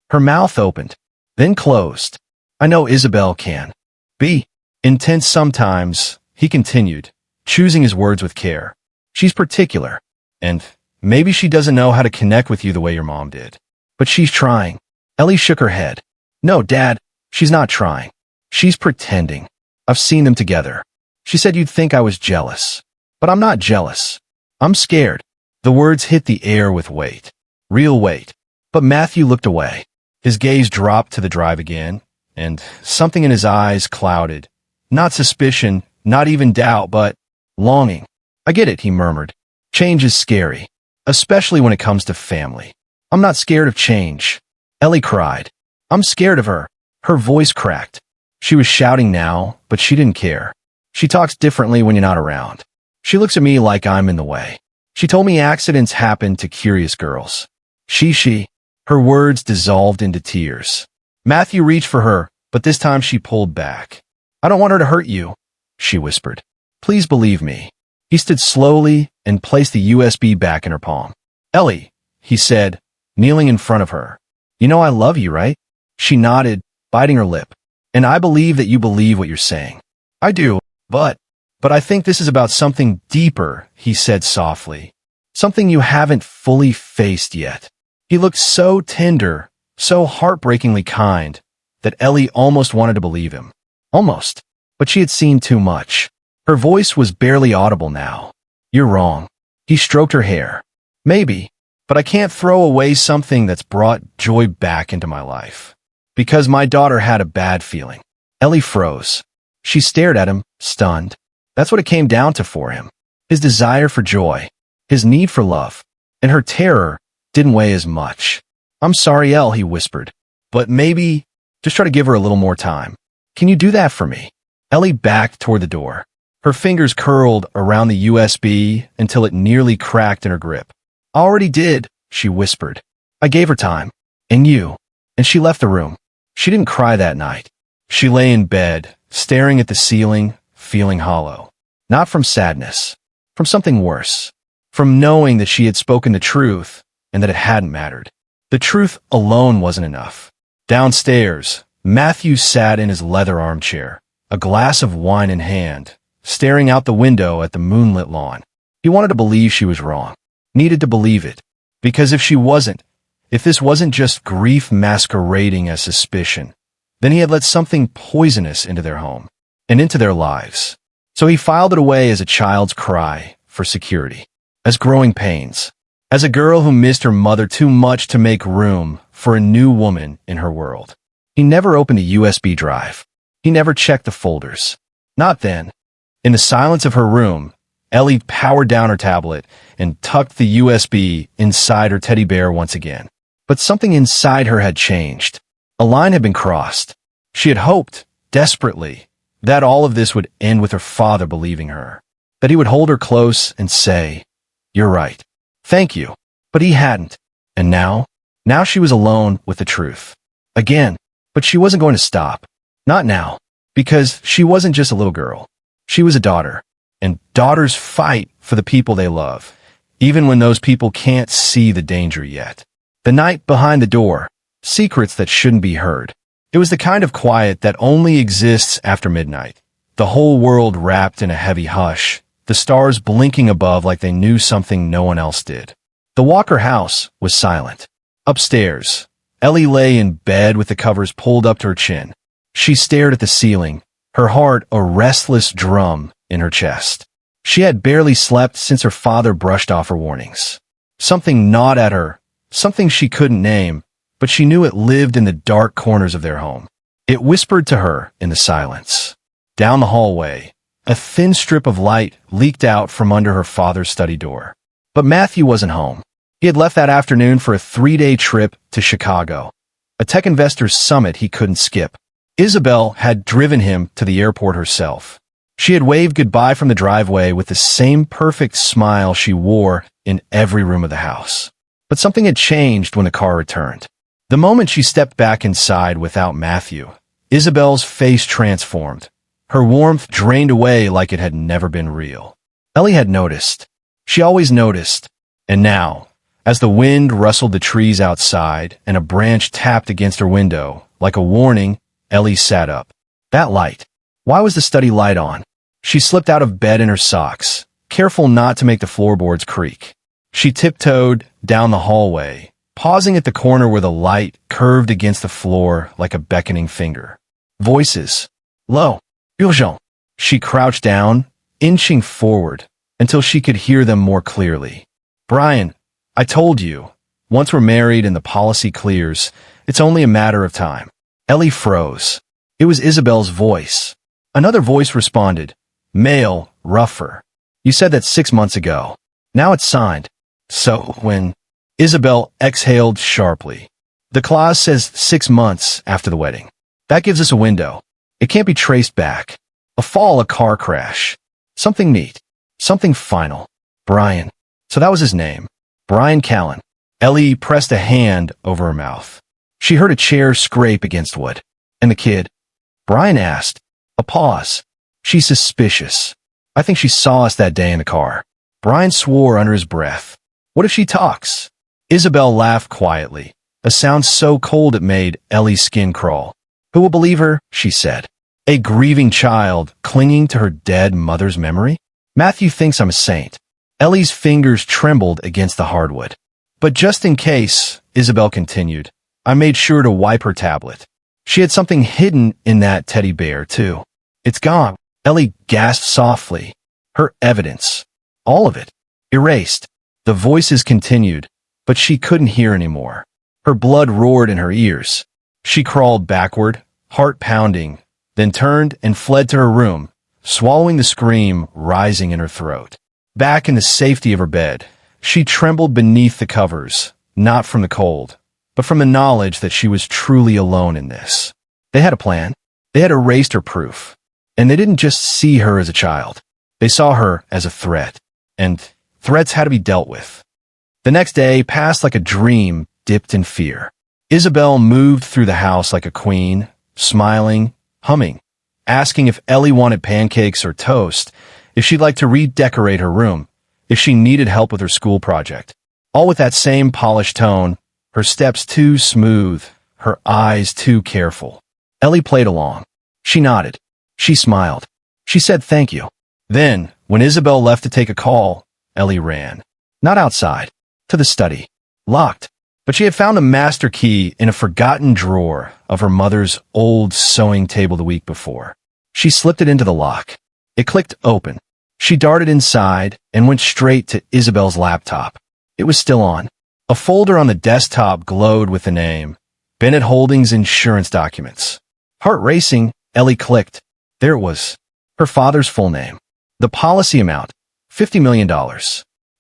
Her mouth opened, then closed. I know Isabel can be intense sometimes, he continued, choosing his words with care. She's particular, and maybe she doesn't know how to connect with you the way your mom did. But she's trying. Ellie shook her head. No, Dad, she's not trying. She's pretending. I've seen them together. She said you'd think I was jealous. But I'm not jealous. I'm scared. The words hit the air with weight. Real weight. But Matthew looked away. His gaze dropped to the drive again, and something in his eyes clouded. Not suspicion, not even doubt, but longing. I get it, he murmured. Change is scary, especially when it comes to family. I'm not scared of change. Ellie cried. I'm scared of her. Her voice cracked. She was shouting now, but she didn't care. She talks differently when you're not around. She looks at me like I'm in the way. She told me accidents happen to curious girls. She. Her words dissolved into tears. Matthew reached for her, but this time she pulled back. I don't want her to hurt you, she whispered. Please believe me. He stood slowly and placed the USB back in her palm. Ellie, he said, kneeling in front of her. You know I love you, right? She nodded, biting her lip. And I believe that you believe what you're saying. I do, but I think this is about something deeper, he said softly. Something you haven't fully faced yet. He looked so tender, so heartbreakingly kind, that Ellie almost wanted to believe him. Almost. But she had seen too much. Her voice was barely audible now. You're wrong. He stroked her hair. Maybe, but I can't throw away something that's brought joy back into my life. Because my daughter had a bad feeling. Ellie froze. She stared at him, stunned. That's what it came down to for him. His desire for joy, his need for love, and her terror didn't weigh as much. I'm sorry, Elle, he whispered. But maybe just try to give her a little more time. Can you do that for me? Ellie backed toward the door. Her fingers curled around the USB until it nearly cracked in her grip. I already did, she whispered. I gave her time. And you. And she left the room. She didn't cry that night. She lay in bed, staring at the ceiling, feeling hollow. Not from sadness. From something worse. From knowing that she had spoken the truth and that it hadn't mattered. The truth alone wasn't enough. Downstairs, Matthew sat in his leather armchair, a glass of wine in hand, staring out the window at the moonlit lawn. He wanted to believe she was wrong. Needed to believe it. Because if this wasn't just grief masquerading as suspicion, then he had let something poisonous into their home and into their lives. So he filed it away as a child's cry for security, as growing pains, as a girl who missed her mother too much to make room for a new woman in her world. He never opened a USB drive. He never checked the folders. Not then. In the silence of her room, Ellie powered down her tablet and tucked the USB inside her teddy bear once again. But something inside her had changed. A line had been crossed. She had hoped, desperately, that all of this would end with her father believing her, that he would hold her close and say, "You're right. Thank you." But he hadn't. And now she was alone with the truth. Again. But she wasn't going to stop. Not now. Because she wasn't just a little girl. She was a daughter. And daughters fight for the people they love, even when those people can't see the danger yet. The night behind the door. Secrets that shouldn't be heard. It was the kind of quiet that only exists after midnight. The whole world wrapped in a heavy hush, the stars blinking above like they knew something no one else did. The Walker house was silent. Upstairs, Ellie lay in bed with the covers pulled up to her chin. She stared at the ceiling, her heart a restless drum in her chest. She had barely slept since her father brushed off her warnings. Something gnawed at her, something she couldn't name, but she knew it lived in the dark corners of their home. It whispered to her in the silence. Down the hallway, a thin strip of light leaked out from under her father's study door. But Matthew wasn't home. He had left that afternoon for a 3-day trip to Chicago, a tech investors summit he couldn't skip. Isabel had driven him to the airport herself. She had waved goodbye from the driveway with the same perfect smile she wore in every room of the house. But something had changed when the car returned. The moment she stepped back inside without Matthew, Isabel's face transformed. Her warmth drained away like it had never been real. Ellie had noticed. She always noticed. And now, as the wind rustled the trees outside and a branch tapped against her window, like a warning, Ellie sat up. That light. Why was the study light on? She slipped out of bed in her socks, careful not to make the floorboards creak. She tiptoed down the hallway, pausing at the corner where the light curved against the floor like a beckoning finger. Voices. Low. Urgent. She crouched down, inching forward, until she could hear them more clearly. Brian, I told you. Once we're married and the policy clears, it's only a matter of time. Ellie froze. It was Isabel's voice. Another voice responded. Male, rougher. You said that 6 months ago. Now it's signed. So, when... Isabel exhaled sharply. The clause says 6 months after the wedding. That gives us a window. It can't be traced back. A fall, a car crash. Something neat. Something final. Brian. So that was his name. Brian Callen. Ellie pressed a hand over her mouth. She heard a chair scrape against wood. And the kid? Brian asked. A pause. She's suspicious. I think she saw us that day in the car. Brian swore under his breath. What if she talks? Isabel laughed quietly, a sound so cold it made Ellie's skin crawl. Who will believe her? She said. A grieving child clinging to her dead mother's memory? Matthew thinks I'm a saint. Ellie's fingers trembled against the hardwood. But just in case, Isabel continued, I made sure to wipe her tablet. She had something hidden in that teddy bear, too. It's gone. Ellie gasped softly. Her evidence. All of it. Erased. The voices continued, but she couldn't hear anymore. Her blood roared in her ears. She crawled backward, heart pounding, then turned and fled to her room, swallowing the scream rising in her throat. Back in the safety of her bed, she trembled beneath the covers, not from the cold, but from the knowledge that she was truly alone in this. They had a plan. They had erased her proof. And they didn't just see her as a child. They saw her as a threat. And threats had to be dealt with. The next day passed like a dream dipped in fear. Isabel moved through the house like a queen, smiling, humming, asking if Ellie wanted pancakes or toast, if she'd like to redecorate her room, if she needed help with her school project. All with that same polished tone, her steps too smooth, her eyes too careful. Ellie played along. She nodded. She smiled. She said thank you. Then, when Isabel left to take a call, Ellie ran. Not outside. To the study. Locked. But she had found a master key in a forgotten drawer of her mother's old sewing table the week before. She slipped it into the lock. It clicked open. She darted inside and went straight to Isabel's laptop. It was still on. A folder on the desktop glowed with the name, Bennett Holdings Insurance Documents. Heart racing, Ellie clicked. There it was. Her father's full name. The policy amount, $50 million.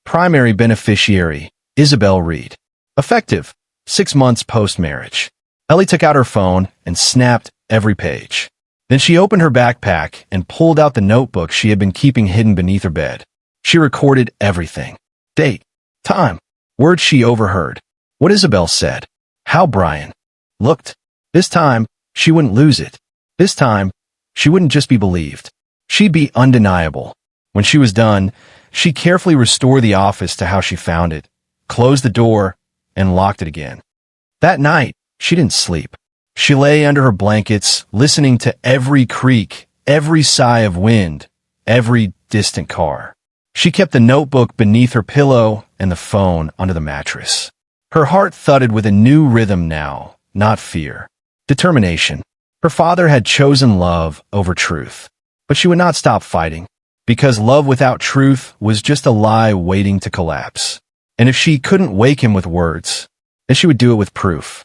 Primary beneficiary, Isabel Reed. Effective, 6 months post-marriage. Ellie took out her phone and snapped every page. Then she opened her backpack and pulled out the notebook she had been keeping hidden beneath her bed. She recorded everything. Date, time, words she overheard, what Isabel said, how Brian looked. This time, she wouldn't lose it. This time, she wouldn't just be believed. She'd be undeniable. When she was done, she carefully restored the office to how she found it, closed the door, and locked it again. That night, she didn't sleep. She lay under her blankets, listening to every creak, every sigh of wind, every distant car. She kept the notebook beneath her pillow and the phone under the mattress. Her heart thudded with a new rhythm now, not fear. Determination. Her father had chosen love over truth. But she would not stop fighting, because love without truth was just a lie waiting to collapse. And if she couldn't wake him with words, then she would do it with proof.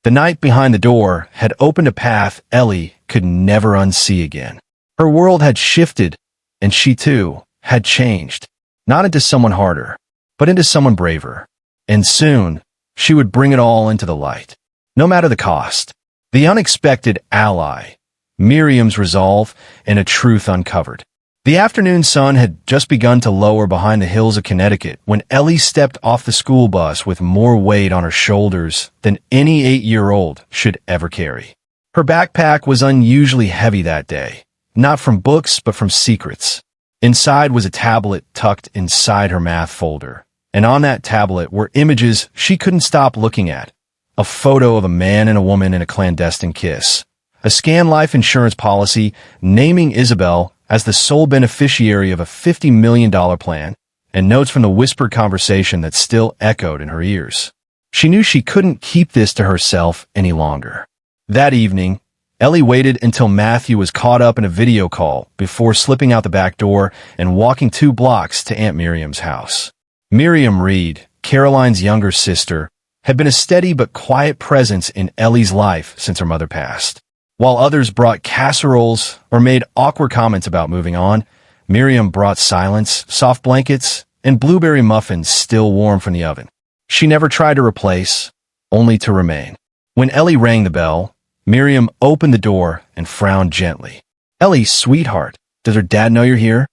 The night behind the door had opened a path Ellie could never unsee again. Her world had shifted, and she too had changed, not into someone harder, but into someone braver. And soon, she would bring it all into the light, no matter the cost. The unexpected ally, Miriam's resolve, and a truth uncovered. The afternoon sun had just begun to lower behind the hills of Connecticut when Ellie stepped off the school bus with more weight on her shoulders than any 8-year-old should ever carry. Her backpack was unusually heavy that day, not from books but from secrets. Inside was a tablet tucked inside her math folder, and on that tablet were images she couldn't stop looking at. A photo of a man and a woman in a clandestine kiss, a scam life insurance policy naming Isabel as the sole beneficiary of a $50 million plan, and notes from the whispered conversation that still echoed in her ears. She knew she couldn't keep this to herself any longer. That evening, Ellie waited until Matthew was caught up in a video call before slipping out the back door and walking 2 blocks to Aunt Miriam's house. Miriam Reed, Caroline's younger sister, had been a steady but quiet presence in Ellie's life since her mother passed. While others brought casseroles or made awkward comments about moving on, Miriam brought silence, soft blankets, and blueberry muffins still warm from the oven. She never tried to replace, only to remain. When Ellie rang the bell, Miriam opened the door and frowned gently. "Ellie, sweetheart, does her dad know you're here?"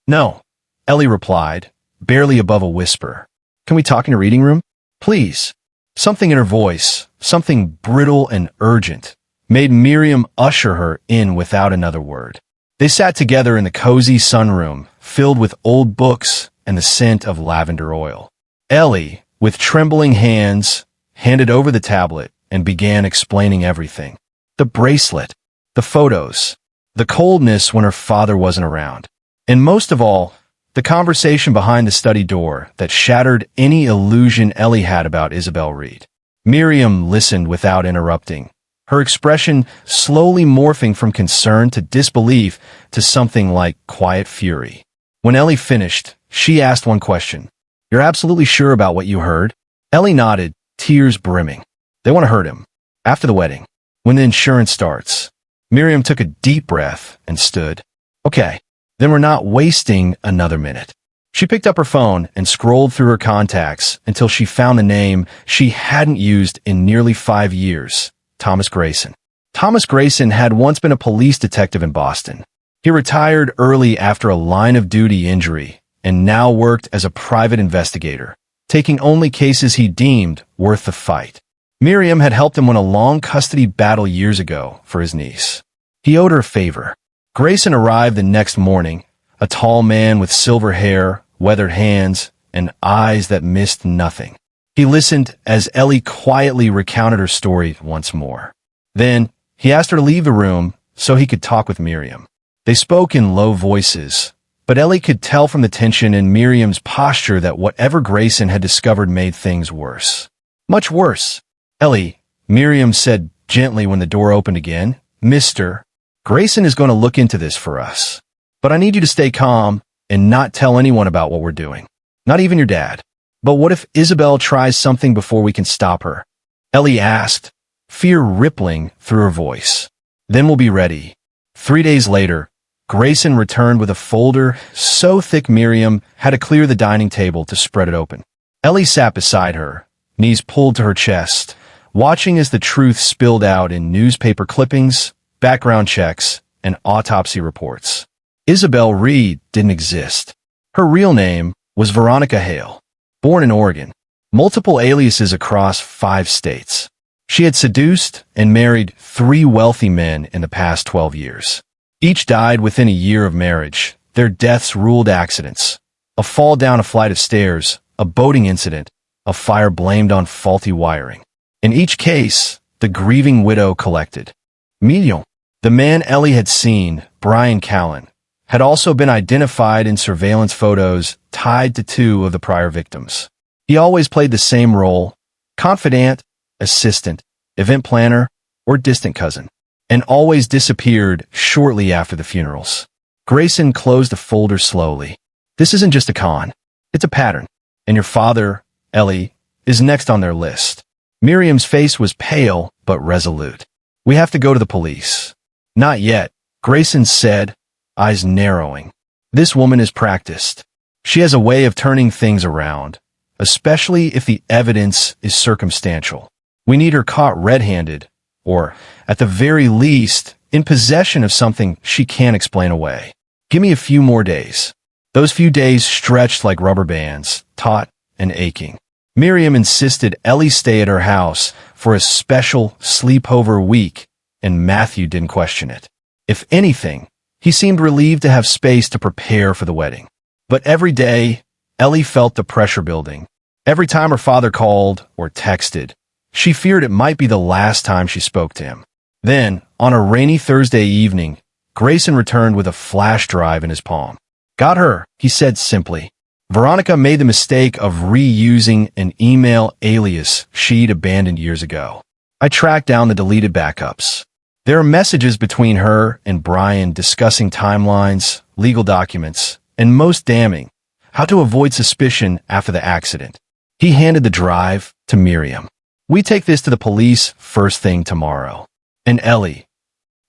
"No," Ellie replied, barely above a whisper. "Can we talk in the reading room? Please." Something in her voice, something brittle and urgent, made Miriam usher her in without another word. They sat together in the cozy sunroom, filled with old books and the scent of lavender oil. Ellie, with trembling hands, handed over the tablet and began explaining everything. The bracelet, the photos, the coldness when her father wasn't around, and most of all, the conversation behind the study door that shattered any illusion Ellie had about Isabel Reed. Miriam listened without interrupting, her expression slowly morphing from concern to disbelief to something like quiet fury. When Ellie finished, she asked one question. "You're absolutely sure about what you heard?" Ellie nodded, tears brimming. "They want to hurt him. After the wedding. When the insurance starts." Miriam took a deep breath and stood. "Okay, then we're not wasting another minute." She picked up her phone and scrolled through her contacts until she found the name she hadn't used in nearly 5 years. Thomas Grayson. Thomas Grayson had once been a police detective in Boston. He retired early after a line-of-duty injury and now worked as a private investigator, taking only cases he deemed worth the fight. Miriam had helped him win a long custody battle years ago for his niece. He owed her a favor. Grayson arrived the next morning, a tall man with silver hair, weathered hands, and eyes that missed nothing. He listened as Ellie quietly recounted her story once more. Then, he asked her to leave the room so he could talk with Miriam. They spoke in low voices, but Ellie could tell from the tension in Miriam's posture that whatever Grayson had discovered made things worse. Much worse. "Ellie," Miriam said gently when the door opened again, "Mr. Grayson is going to look into this for us." But I need you to stay calm and not tell anyone about what we're doing. Not even your dad. But what if Isabel tries something before we can stop her? Ellie asked, fear rippling through her voice. Then we'll be ready. 3 days later, Grayson returned with a folder so thick Miriam had to clear the dining table to spread it open. Ellie sat beside her, knees pulled to her chest, watching as the truth spilled out in newspaper clippings, background checks, and autopsy reports. Isabel Reed didn't exist. Her real name was Veronica Hale, born in Oregon, multiple aliases across 5 states. She had seduced and married 3 wealthy men in the past 12 years. Each died within a year of marriage, their deaths ruled accidents. A fall down a flight of stairs, a boating incident, a fire blamed on faulty wiring. In each case, the grieving widow collected. Millionaire, the man Ellie had seen, Brian Callen, had also been identified in surveillance photos tied to 2 of the prior victims. He always played the same role: confidant, assistant, event planner, or distant cousin, and always disappeared shortly after the funerals. Grayson closed the folder slowly. This isn't just a con, it's a pattern. And your father, Ellie, is next on their list. Miriam's face was pale but resolute. We have to go to the police. Not yet, Grayson said, eyes narrowing. This woman is practiced. She has a way of turning things around, especially if the evidence is circumstantial. We need her caught red-handed, or, at the very least, in possession of something she can't explain away. Give me a few more days. Those few days stretched like rubber bands, taut and aching. Miriam insisted Ellie stay at her house for a special sleepover week, and Matthew didn't question it. If anything, he seemed relieved to have space to prepare for the wedding. But every day, Ellie felt the pressure building. Every time her father called or texted, she feared it might be the last time she spoke to him. Then, on a rainy Thursday evening, Grayson returned with a flash drive in his palm. Got her, he said simply. Veronica made the mistake of reusing an email alias she'd abandoned years ago. I tracked down the deleted backups. There are messages between her and Brian discussing timelines, legal documents, and most damning, how to avoid suspicion after the accident. He handed the drive to Miriam. We take this to the police first thing tomorrow. And Ellie.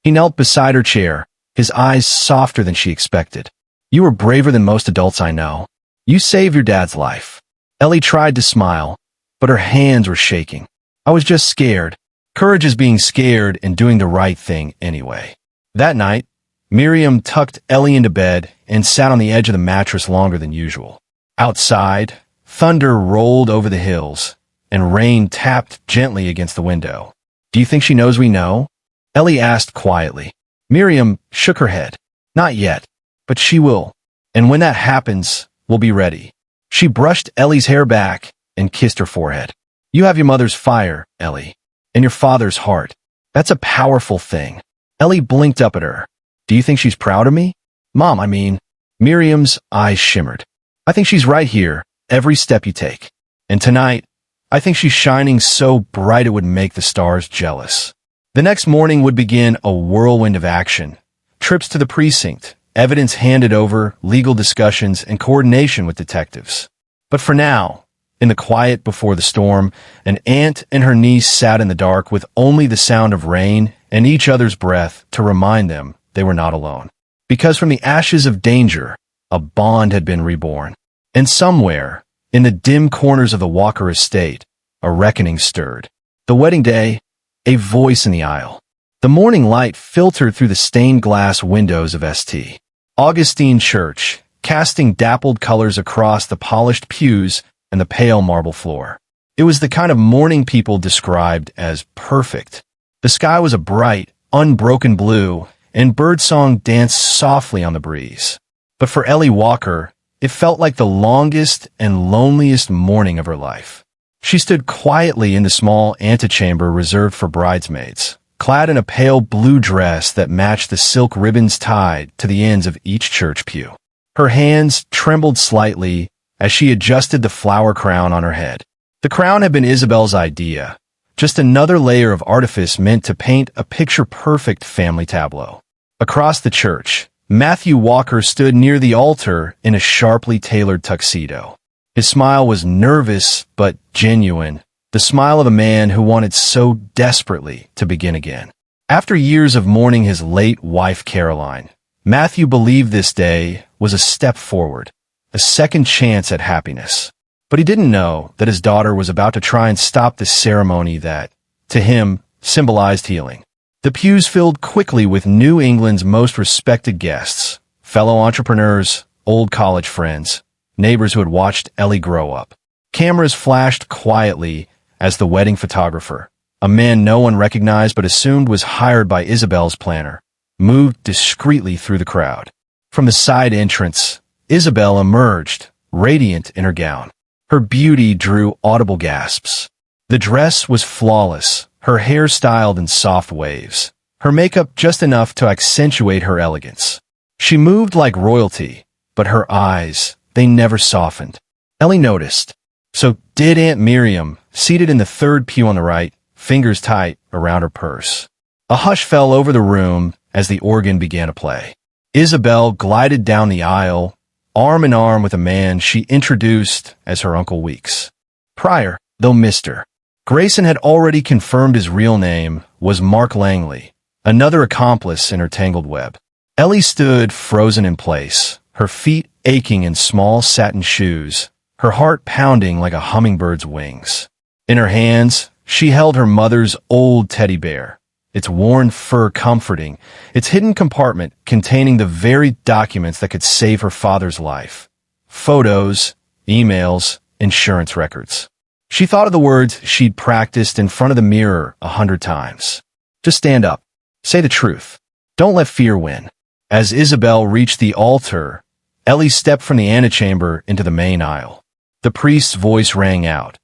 He knelt beside her chair, his eyes softer than she expected. You were braver than most adults I know. You saved your dad's life. Ellie tried to smile, but her hands were shaking. I was just scared. Courage is being scared and doing the right thing anyway. That night, Miriam tucked Ellie into bed and sat on the edge of the mattress longer than usual. Outside, thunder rolled over the hills, and rain tapped gently against the window. Do you think she knows we know? Ellie asked quietly. Miriam shook her head. Not yet, but she will. And when that happens, we'll be ready. She brushed Ellie's hair back and kissed her forehead. You have your mother's fire, Ellie, and your father's heart. That's a powerful thing. Ellie blinked up at her. Do you think she's proud of me? Mom, I mean. Miriam's eyes shimmered. I think she's right here, every step you take. And tonight, I think she's shining so bright it would make the stars jealous. The next morning would begin a whirlwind of action. Trips to the precinct, evidence handed over, legal discussions, and coordination with detectives. But for now, in the quiet before the storm, an aunt and her niece sat in the dark with only the sound of rain and each other's breath to remind them they were not alone. Because from the ashes of danger, a bond had been reborn. And somewhere, in the dim corners of the Walker estate, a reckoning stirred. The wedding day, a voice in the aisle. The morning light filtered through the stained glass windows of St. Augustine Church, casting dappled colors across the polished pews and the pale marble floor. It was the kind of morning people described as perfect. The sky was a bright, unbroken blue, and birdsong danced softly on the breeze. But for Ellie Walker, it felt like the longest and loneliest morning of her life. She stood quietly in the small antechamber reserved for bridesmaids, clad in a pale blue dress that matched the silk ribbons tied to the ends of each church pew. Her hands trembled slightly as she adjusted the flower crown on her head. The crown had been Isabel's idea, just another layer of artifice meant to paint a picture-perfect family tableau. Across the church, Matthew Walker stood near the altar in a sharply tailored tuxedo. His smile was nervous but genuine, the smile of a man who wanted so desperately to begin again. After years of mourning his late wife Caroline, Matthew believed this day was a step forward, a second chance at happiness. But he didn't know that his daughter was about to try and stop this ceremony that, to him, symbolized healing. The pews filled quickly with New England's most respected guests, fellow entrepreneurs, old college friends, neighbors who had watched Ellie grow up. Cameras flashed quietly as the wedding photographer, a man no one recognized but assumed was hired by Isabel's planner, moved discreetly through the crowd. From the side entrance, Isabel emerged, radiant in her gown. Her beauty drew audible gasps. The dress was flawless, her hair styled in soft waves, her makeup just enough to accentuate her elegance. She moved like royalty, but her eyes, they never softened. Ellie noticed. So did Aunt Miriam, seated in the third pew on the right, fingers tight around her purse. A hush fell over the room as the organ began to play. Isabel glided down the aisle, arm in arm with a man she introduced as her Uncle Weeks. Prior, though Mr. Grayson had already confirmed his real name was Mark Langley, another accomplice in her tangled web. Ellie stood frozen in place, her feet aching in small satin shoes, her heart pounding like a hummingbird's wings. In her hands, she held her mother's old teddy bear, its worn fur comforting, its hidden compartment containing the very documents that could save her father's life. Photos, emails, insurance records. She thought of the words she'd practiced in front of the mirror 100 times. Just stand up. Say the truth. Don't let fear win. As Isabel reached the altar, Ellie stepped from the antechamber into the main aisle. The priest's voice rang out.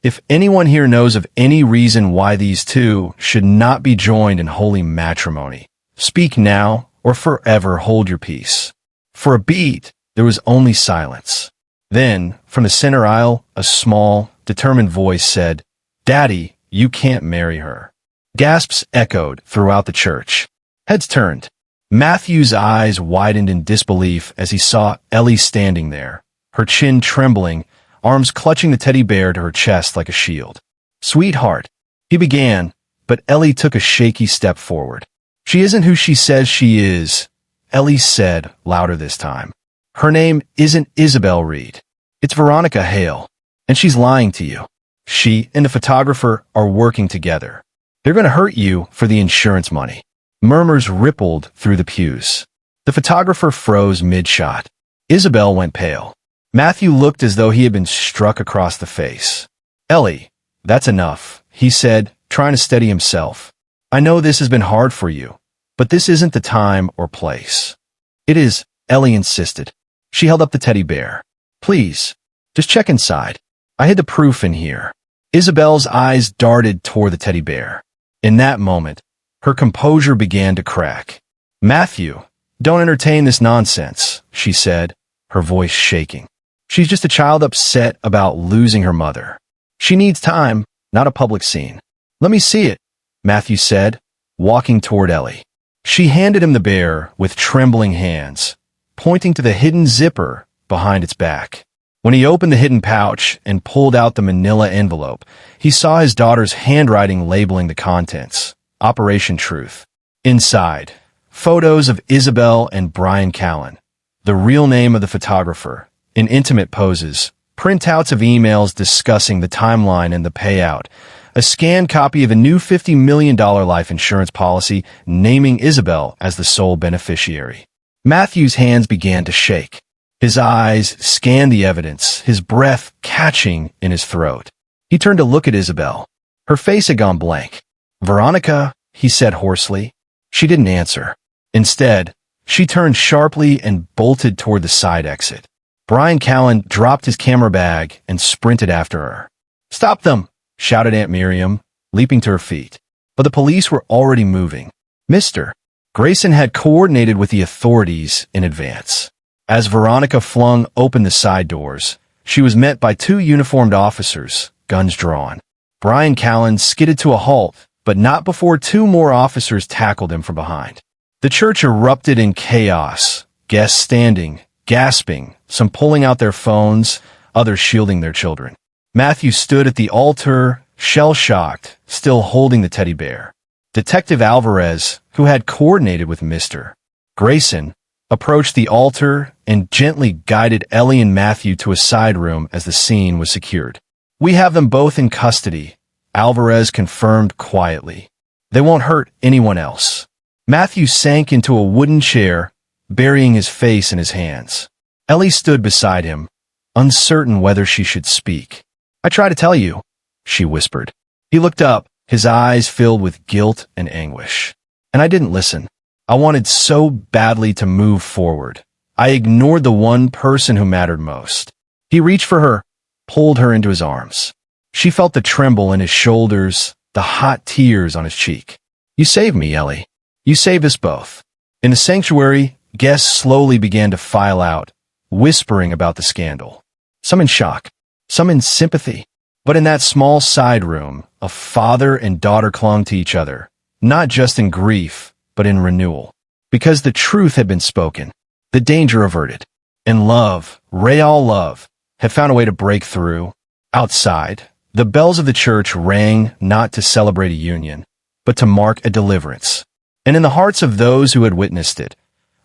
If anyone here knows of any reason why these two should not be joined in holy matrimony, speak now or forever hold your peace. For a beat, there was only silence. Then, from the center aisle, a small, determined voice said, "Daddy, you can't marry her." Gasps echoed throughout the church. Heads turned. Matthew's eyes widened in disbelief as he saw Ellie standing there, her chin trembling, arms clutching the teddy bear to her chest like a shield. "Sweetheart," he began, but Ellie took a shaky step forward. "She isn't who she says she is," Ellie said, louder this time. "Her name isn't Isabel Reed. It's Veronica Hale, and she's lying to you. She and the photographer are working together. They're going to hurt you for the insurance money." Murmurs rippled through the pews. The photographer froze mid-shot. Isabel went pale. Matthew looked as though he had been struck across the face. "Ellie, that's enough," he said, trying to steady himself. "I know this has been hard for you, but this isn't the time or place." "It is," Ellie insisted. She held up the teddy bear. "Please, just check inside. I hid the proof in here." Isabel's eyes darted toward the teddy bear. In that moment, her composure began to crack. "Matthew, don't entertain this nonsense," she said, her voice shaking. "She's just a child upset about losing her mother. She needs time, not a public scene." "Let me see it," Matthew said, walking toward Ellie. She handed him the bear with trembling hands, pointing to the hidden zipper behind its back. When he opened the hidden pouch and pulled out the manila envelope, he saw his daughter's handwriting labeling the contents. Operation Truth. Inside, photos of Isabel and Brian Callen, the real name of the photographer, in intimate poses, printouts of emails discussing the timeline and the payout, a scanned copy of a new $50 million life insurance policy naming Isabel as the sole beneficiary. Matthew's hands began to shake. His eyes scanned the evidence, his breath catching in his throat. He turned to look at Isabel. Her face had gone blank. "Veronica," he said hoarsely. She didn't answer. Instead, she turned sharply and bolted toward the side exit. Brian Callen dropped his camera bag and sprinted after her. "Stop them!" shouted Aunt Miriam, leaping to her feet. But the police were already moving. Mr. Grayson had coordinated with the authorities in advance. As Veronica flung open the side doors, she was met by two uniformed officers, guns drawn. Brian Callen skidded to a halt, but not before two more officers tackled him from behind. The church erupted in chaos, guests standing, gasping, some pulling out their phones, others shielding their children. Matthew stood at the altar, shell-shocked, still holding the teddy bear. Detective Alvarez, who had coordinated with Mr. Grayson, approached the altar and gently guided Ellie and Matthew to a side room as the scene was secured. "We have them both in custody," Alvarez confirmed quietly. "They won't hurt anyone else." Matthew sank into a wooden chair, burying his face in his hands. Ellie stood beside him, uncertain whether she should speak. "I try to tell you," she whispered. He looked up, his eyes filled with guilt and anguish. "And I didn't listen. I wanted so badly to move forward. I ignored the one person who mattered most." He reached for her, pulled her into his arms. She felt the tremble in his shoulders, the hot tears on his cheek. "You saved me, Ellie. You saved us both." In the sanctuary, guests slowly began to file out, whispering about the scandal. Some in shock, some in sympathy. But in that small side room, a father and daughter clung to each other, not just in grief, but in renewal. Because the truth had been spoken, the danger averted, and love, real love, had found a way to break through. Outside, the bells of the church rang not to celebrate a union, but to mark a deliverance. And in the hearts of those who had witnessed it,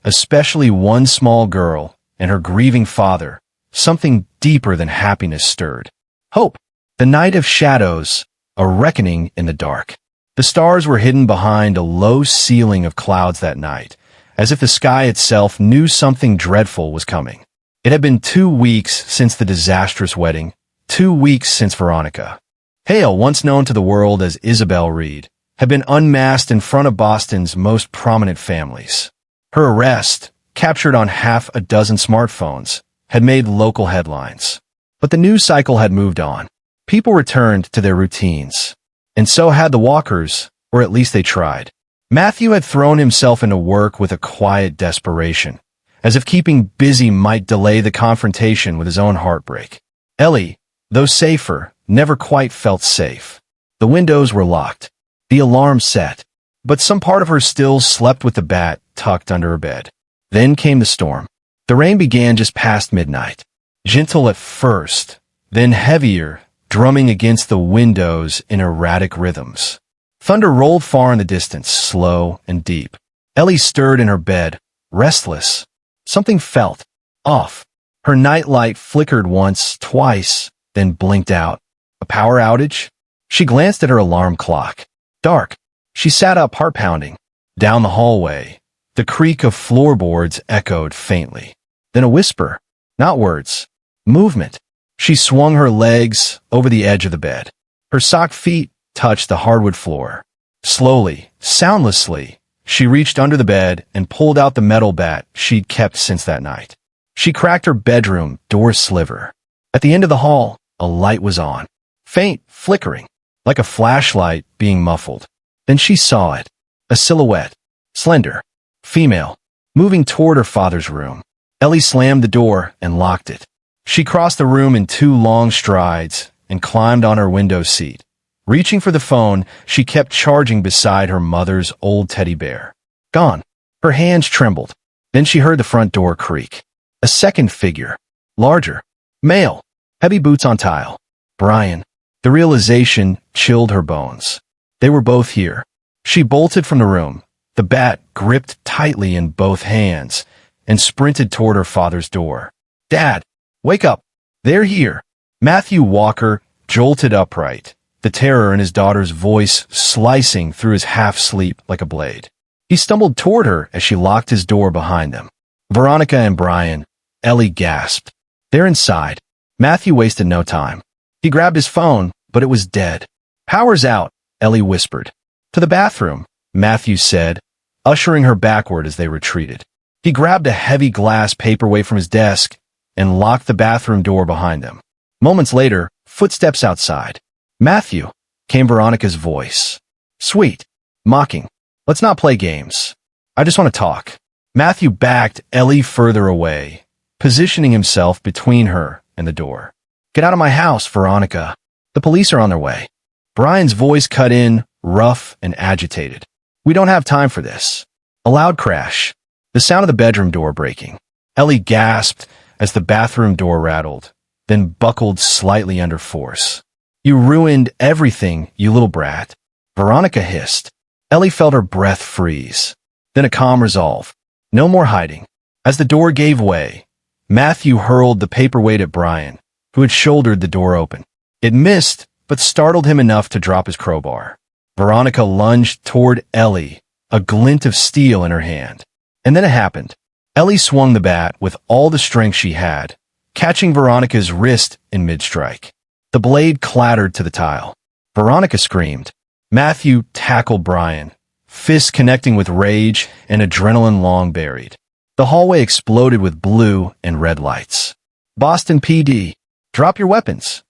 especially one small girl and her grieving father, something deeper than happiness stirred. Hope. The night of shadows, a reckoning in the dark. The stars were hidden behind a low ceiling of clouds that night, as if the sky itself knew something dreadful was coming. It had been 2 weeks since the disastrous wedding, 2 weeks since Veronica Hale, once known to the world as Isabel Reed, had been unmasked in front of Boston's most prominent families. Her arrest, captured on half a dozen smartphones, had made local headlines. But the news cycle had moved on. People returned to their routines. And so had the Walkers, or at least they tried. Matthew had thrown himself into work with a quiet desperation, as if keeping busy might delay the confrontation with his own heartbreak. Ellie, though safer, never quite felt safe. The windows were locked. The alarm set. But some part of her still slept with the bat tucked under her bed. Then came the storm. The rain began just past midnight. Gentle at first, then heavier, drumming against the windows in erratic rhythms. Thunder rolled far in the distance, slow and deep. Ellie stirred in her bed, restless. Something felt off. Her nightlight flickered once, twice, then blinked out. A power outage? She glanced at her alarm clock. Dark. She sat up, heart pounding. Down the hallway, the creak of floorboards echoed faintly. Then a whisper. Not words. Movement. She swung her legs over the edge of the bed. Her socked feet touched the hardwood floor. Slowly, soundlessly, she reached under the bed and pulled out the metal bat she'd kept since that night. She cracked her bedroom door sliver. At the end of the hall, a light was on. Faint, flickering, like a flashlight being muffled. Then she saw it. A silhouette. Slender. Female. Moving toward her father's room. Ellie slammed the door and locked it. She crossed the room in 2 long strides and climbed on her window seat. Reaching for the phone, she kept charging beside her mother's old teddy bear. Gone. Her hands trembled. Then she heard the front door creak. A second figure. Larger. Male. Heavy boots on tile. Brian. The realization chilled her bones. They were both here. She bolted from the room, the bat gripped tightly in both hands, and sprinted toward her father's door. Dad! Wake up! They're here! Matthew Walker jolted upright, the terror in his daughter's voice slicing through his half-sleep like a blade. He stumbled toward her as she locked his door behind them. Veronica and Brian, Ellie gasped. They're inside. Matthew wasted no time. He grabbed his phone, but it was dead. Power's out, Ellie whispered. To the bathroom, Matthew said, ushering her backward as they retreated. He grabbed a heavy glass paperweight from his desk and locked the bathroom door behind them. Moments later, footsteps outside. Matthew, came Veronica's voice. Sweet. Mocking. Let's not play games. I just want to talk. Matthew backed Ellie further away, positioning himself between her and the door. Get out of my house, Veronica. The police are on their way. Brian's voice cut in, rough and agitated. We don't have time for this. A loud crash. The sound of the bedroom door breaking. Ellie gasped as the bathroom door rattled, then buckled slightly under force. "You ruined everything, you little brat," Veronica hissed. Ellie felt her breath freeze. Then a calm resolve. No more hiding. As the door gave way, Matthew hurled the paperweight at Brian, who had shouldered the door open. It missed, but startled him enough to drop his crowbar. Veronica lunged toward Ellie, a glint of steel in her hand. And then it happened. Ellie swung the bat with all the strength she had, catching Veronica's wrist in mid-strike. The blade clattered to the tile. Veronica screamed. Matthew tackled Brian, fists connecting with rage and adrenaline long buried. The hallway exploded with blue and red lights. "Boston PD, drop your weapons."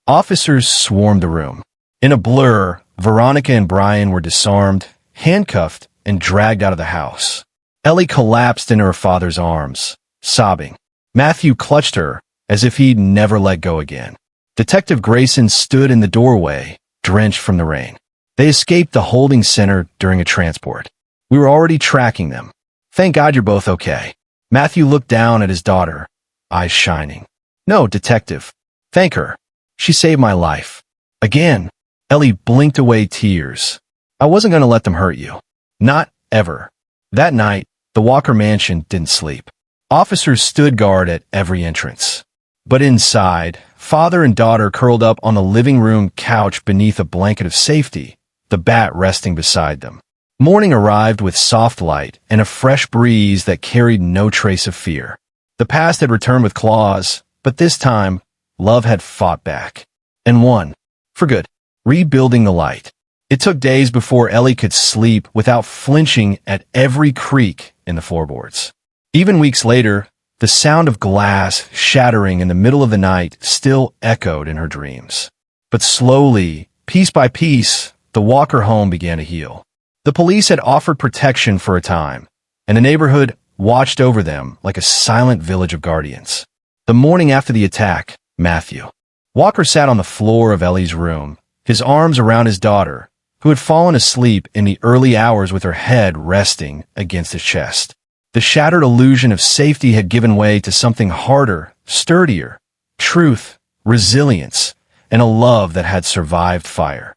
Officers swarmed the room. In a blur, Veronica and Brian were disarmed, handcuffed, and dragged out of the house. Ellie collapsed into her father's arms, sobbing. Matthew clutched her as if he'd never let go again. Detective Grayson stood in the doorway, drenched from the rain. They escaped the holding center during a transport. We were already tracking them. "Thank God you're both okay." Matthew looked down at his daughter, eyes shining. "No, detective. Thank her. She saved my life." Again, Ellie blinked away tears. "I wasn't going to let them hurt you. Not ever." That night, the Walker mansion didn't sleep. Officers stood guard at every entrance. But inside, father and daughter curled up on the living room couch beneath a blanket of safety, the bat resting beside them. Morning arrived with soft light and a fresh breeze that carried no trace of fear. The past had returned with claws, but this time, love had fought back. And won. For good. Rebuilding the light. It took days before Ellie could sleep without flinching at every creak in the floorboards. Even weeks later, the sound of glass shattering in the middle of the night still echoed in her dreams. But slowly, piece by piece, the Walker home began to heal. The police had offered protection for a time, and the neighborhood watched over them like a silent village of guardians. The morning after the attack, Matthew Walker sat on the floor of Ellie's room, his arms around his daughter, who had fallen asleep in the early hours with her head resting against his chest. The shattered illusion of safety had given way to something harder, sturdier, truth, resilience, and a love that had survived fire.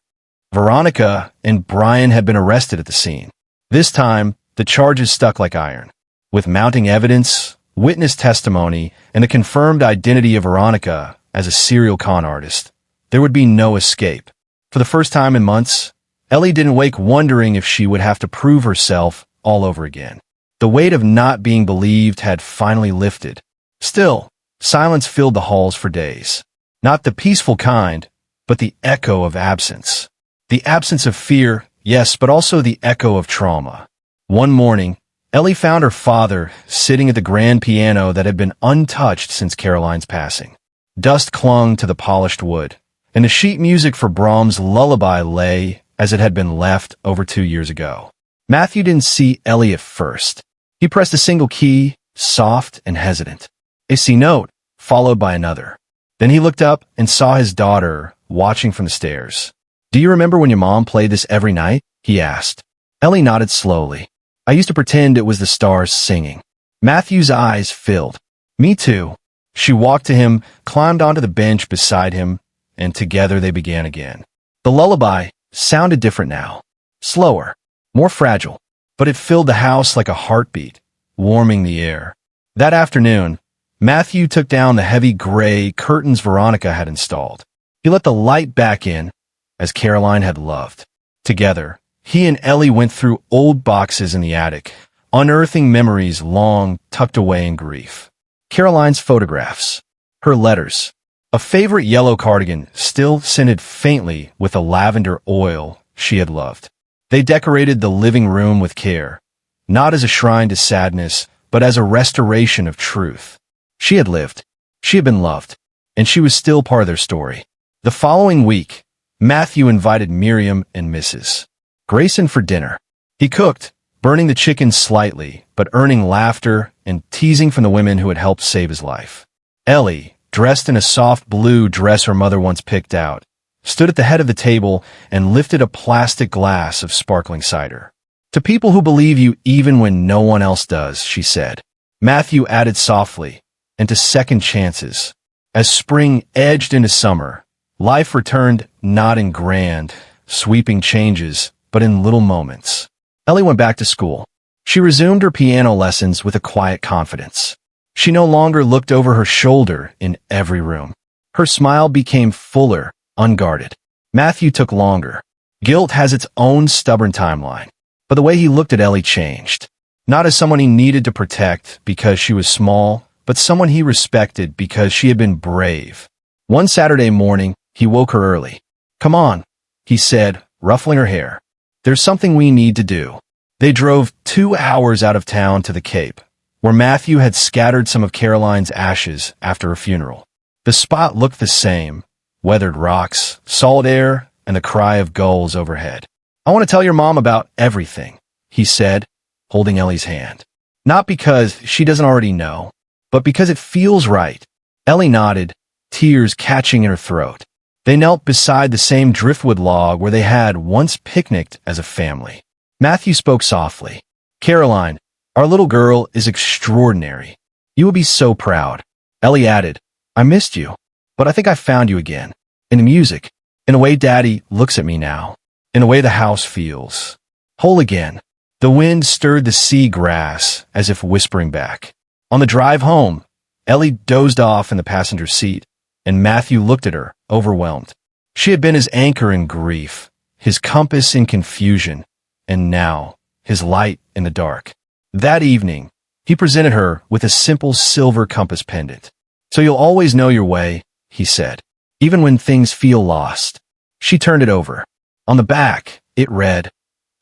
Veronica and Brian had been arrested at the scene. This time, the charges stuck like iron. With mounting evidence, witness testimony, and the confirmed identity of Veronica as a serial con artist, there would be no escape. For the first time in months, Ellie didn't wake wondering if she would have to prove herself all over again. The weight of not being believed had finally lifted. Still, silence filled the halls for days. Not the peaceful kind, but the echo of absence. The absence of fear, yes, but also the echo of trauma. One morning, Ellie found her father sitting at the grand piano that had been untouched since Caroline's passing. Dust clung to the polished wood, and the sheet music for Brahms' lullaby lay as it had been left over 2 years ago. Matthew didn't see Ellie at first. He pressed a single key, soft and hesitant. A C note, followed by another. Then he looked up and saw his daughter watching from the stairs. "Do you remember when your mom played this every night?" he asked. Ellie nodded slowly. "I used to pretend it was the stars singing." Matthew's eyes filled. "Me too." She walked to him, climbed onto the bench beside him, and together they began again. The lullaby sounded different now. Slower, more fragile, but it filled the house like a heartbeat, warming the air. That afternoon, Matthew took down the heavy gray curtains Veronica had installed. He let the light back in, as Caroline had loved. Together, he and Ellie went through old boxes in the attic, unearthing memories long tucked away in grief. Caroline's photographs, her letters, a favorite yellow cardigan still scented faintly with the lavender oil she had loved. They decorated the living room with care, not as a shrine to sadness, but as a restoration of truth. She had lived, she had been loved, and she was still part of their story. The following week, Matthew invited Miriam and Mrs. Grayson for dinner. He cooked, burning the chicken slightly, but earning laughter and teasing from the women who had helped save his life. Ellie, dressed in a soft blue dress her mother once picked out, stood at the head of the table and lifted a plastic glass of sparkling cider. To people who believe you even when no one else does, she said. Matthew added softly, and to second chances. As spring edged into summer, life returned not in grand, sweeping changes, but in little moments. Ellie went back to school. She resumed her piano lessons with a quiet confidence. She no longer looked over her shoulder in every room. Her smile became fuller, unguarded. Matthew took longer. Guilt has its own stubborn timeline. But the way he looked at Ellie changed. Not as someone he needed to protect because she was small, but someone he respected because she had been brave. One Saturday morning, he woke her early. "Come on," he said, ruffling her hair. "There's something we need to do." They drove 2 hours out of town to the Cape, where Matthew had scattered some of Caroline's ashes after a funeral. The spot looked the same: weathered rocks, salt air, and the cry of gulls overhead. "I want to tell your mom about everything," he said, holding Ellie's hand. "Not because she doesn't already know, but because it feels right." Ellie nodded, tears catching in her throat. They knelt beside the same driftwood log where they had once picnicked as a family. Matthew spoke softly. "Caroline, our little girl is extraordinary. You will be so proud." Ellie added, "I missed you, but I think I found you again. In the music, in a way Daddy looks at me now, in a way the house feels whole again." The wind stirred the sea grass as if whispering back. On the drive home, Ellie dozed off in the passenger seat, and Matthew looked at her, overwhelmed. She had been his anchor in grief, his compass in confusion, and now his light in the dark. That evening, he presented her with a simple silver compass pendant. "So you'll always know your way," he said, "even when things feel lost." She turned it over. On the back, it read,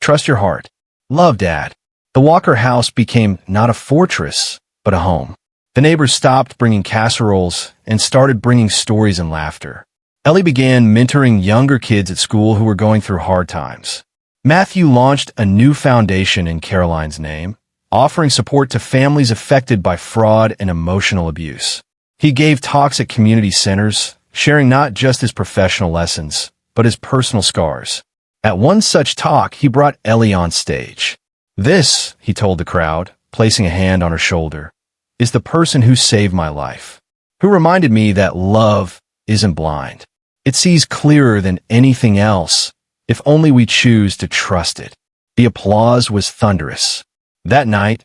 "Trust your heart. Love, Dad." The Walker house became not a fortress, but a home. The neighbors stopped bringing casseroles and started bringing stories and laughter. Ellie began mentoring younger kids at school who were going through hard times. Matthew launched a new foundation in Caroline's name, offering support to families affected by fraud and emotional abuse. He gave talks at community centers, sharing not just his professional lessons, but his personal scars. At one such talk, he brought Ellie on stage. "This," he told the crowd, placing a hand on her shoulder, "is the person who saved my life, who reminded me that love isn't blind. It sees clearer than anything else, if only we choose to trust it." The applause was thunderous. That night,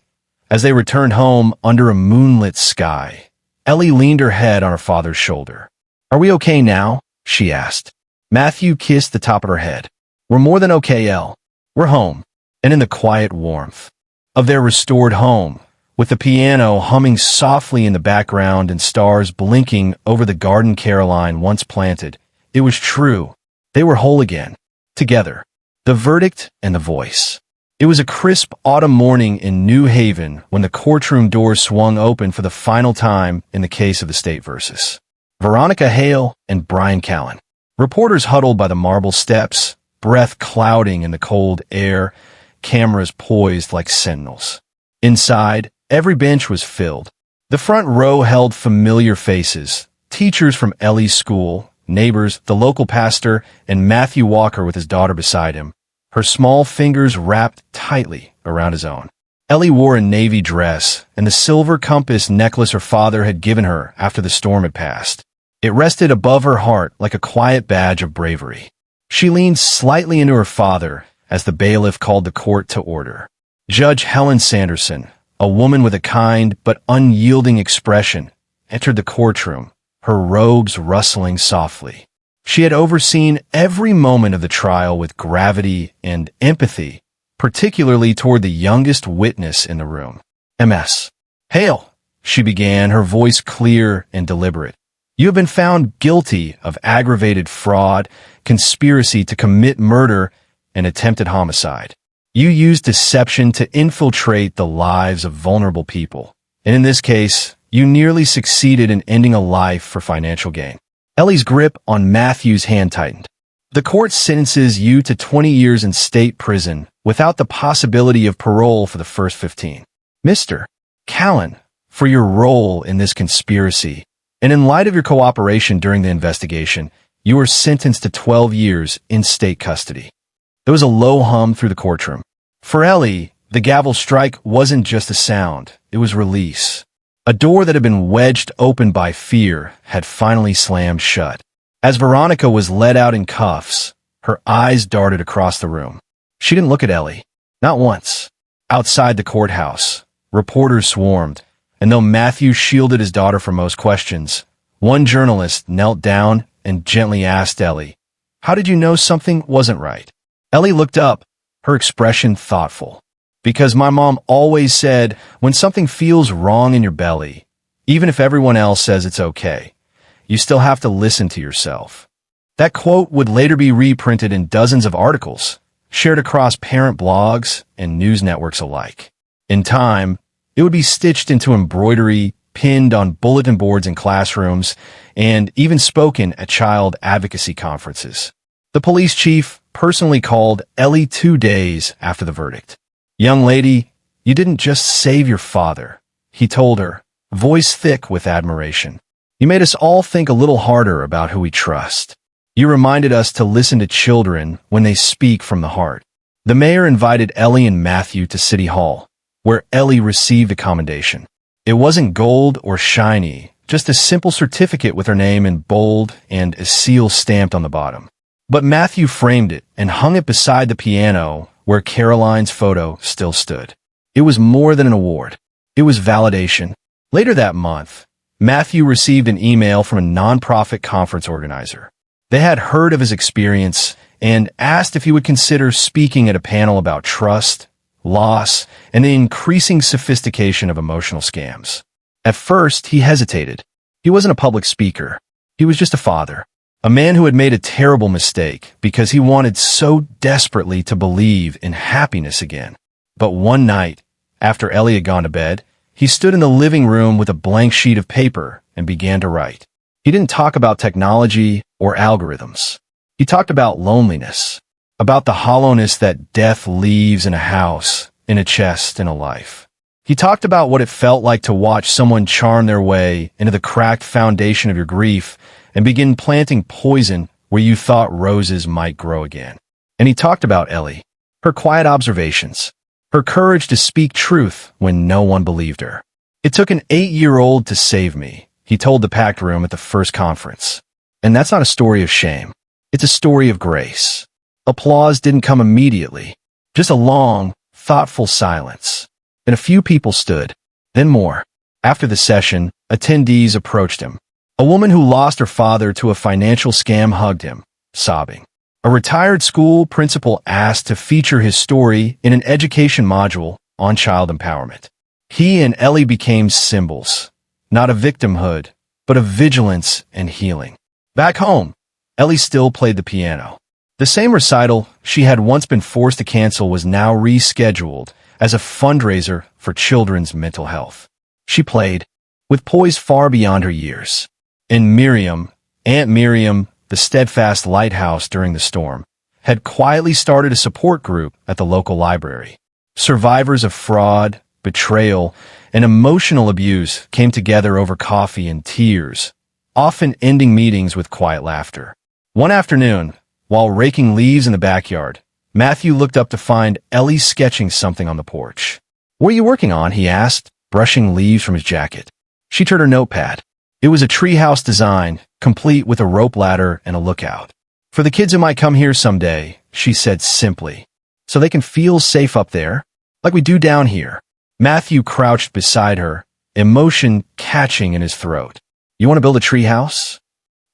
as they returned home under a moonlit sky, Ellie leaned her head on her father's shoulder. "Are we okay now?" she asked. Matthew kissed the top of her head. "We're more than okay, Elle. We're home." And in the quiet warmth of their restored home, with the piano humming softly in the background and stars blinking over the garden Caroline once planted, it was true. They were whole again, together. The verdict and the voice. It was a crisp autumn morning in New Haven when the courtroom doors swung open for the final time in the case of the state versus Veronica Hale and Brian Callen. Reporters huddled by the marble steps, breath clouding in the cold air, cameras poised like sentinels. Inside, every bench was filled. The front row held familiar faces, teachers from Ellie's school, neighbors, the local pastor, and Matthew Walker with his daughter beside him, her small fingers wrapped tightly around his own. Ellie wore a navy dress and the silver compass necklace her father had given her after the storm had passed. It rested above her heart like a quiet badge of bravery. She leaned slightly into her father as the bailiff called the court to order. Judge Helen Sanderson, a woman with a kind but unyielding expression, entered the courtroom, her robes rustling softly. She had overseen every moment of the trial with gravity and empathy, particularly toward the youngest witness in the room. "Ms. Hale," she began, her voice clear and deliberate. "You have been found guilty of aggravated fraud, conspiracy to commit murder, and attempted homicide. You used deception to infiltrate the lives of vulnerable people, and in this case, you nearly succeeded in ending a life for financial gain." Ellie's grip on Matthew's hand tightened. "The court sentences you to 20 years in state prison without the possibility of parole for the first 15. Mr. Callen, for your role in this conspiracy, and in light of your cooperation during the investigation, you are sentenced to 12 years in state custody." There was a low hum through the courtroom. For Ellie, the gavel strike wasn't just a sound, it was release. A door that had been wedged open by fear had finally slammed shut. As Veronica was led out in cuffs, her eyes darted across the room. She didn't look at Ellie. Not once. Outside the courthouse, reporters swarmed, and though Matthew shielded his daughter from most questions, one journalist knelt down and gently asked Ellie, "How did you know something wasn't right?" Ellie looked up, her expression thoughtful. "Because my mom always said, when something feels wrong in your belly, even if everyone else says it's okay, you still have to listen to yourself." That quote would later be reprinted in dozens of articles, shared across parent blogs and news networks alike. In time, it would be stitched into embroidery, pinned on bulletin boards in classrooms, and even spoken at child advocacy conferences. The police chief personally called Ellie 2 days after the verdict. "Young lady, you didn't just save your father," he told her, voice thick with admiration. "You made us all think a little harder about who we trust. You reminded us to listen to children when they speak from the heart." The mayor invited Ellie and Matthew to City Hall, where Ellie received a commendation. It wasn't gold or shiny, just a simple certificate with her name in bold and a seal stamped on the bottom. But Matthew framed it and hung it beside the piano where Caroline's photo still stood. It was more than an award. It was validation. Later that month, Matthew received an email from a nonprofit conference organizer. They had heard of his experience and asked if he would consider speaking at a panel about trust, loss, and the increasing sophistication of emotional scams. At first, he hesitated. He wasn't a public speaker. He was just a father. A man who had made a terrible mistake because he wanted so desperately to believe in happiness again. But one night, after Ellie had gone to bed, he stood in the living room with a blank sheet of paper and began to write. He didn't talk about technology or algorithms. He talked about loneliness, about the hollowness that death leaves in a house, in a chest, in a life. He talked about what it felt like to watch someone charm their way into the cracked foundation of your grief and begin planting poison where you thought roses might grow again. And he talked about Ellie, her quiet observations, her courage to speak truth when no one believed her. "It took an 8-year-old to save me," he told the packed room at the first conference. And that's not a story of shame. It's a story of grace. Applause didn't come immediately, just a long, thoughtful silence. And a few people stood, then more. After the session, attendees approached him. A woman who lost her father to a financial scam hugged him, sobbing. A retired school principal asked to feature his story in an education module on child empowerment. He and Ellie became symbols, not of victimhood, but of vigilance and healing. Back home, Ellie still played the piano. The same recital she had once been forced to cancel was now rescheduled as a fundraiser for children's mental health. She played, with poise far beyond her years. And Miriam, Aunt Miriam, the steadfast lighthouse during the storm, had quietly started a support group at the local library. Survivors of fraud, betrayal, and emotional abuse came together over coffee and tears, often ending meetings with quiet laughter. One afternoon, while raking leaves in the backyard, Matthew looked up to find Ellie sketching something on the porch. "What are you working on?" he asked, brushing leaves from his jacket. She turned her notepad. It was a treehouse design, complete with a rope ladder and a lookout. "For the kids who might come here someday," she said simply, "so they can feel safe up there, like we do down here." Matthew crouched beside her, emotion catching in his throat. "You want to build a treehouse?"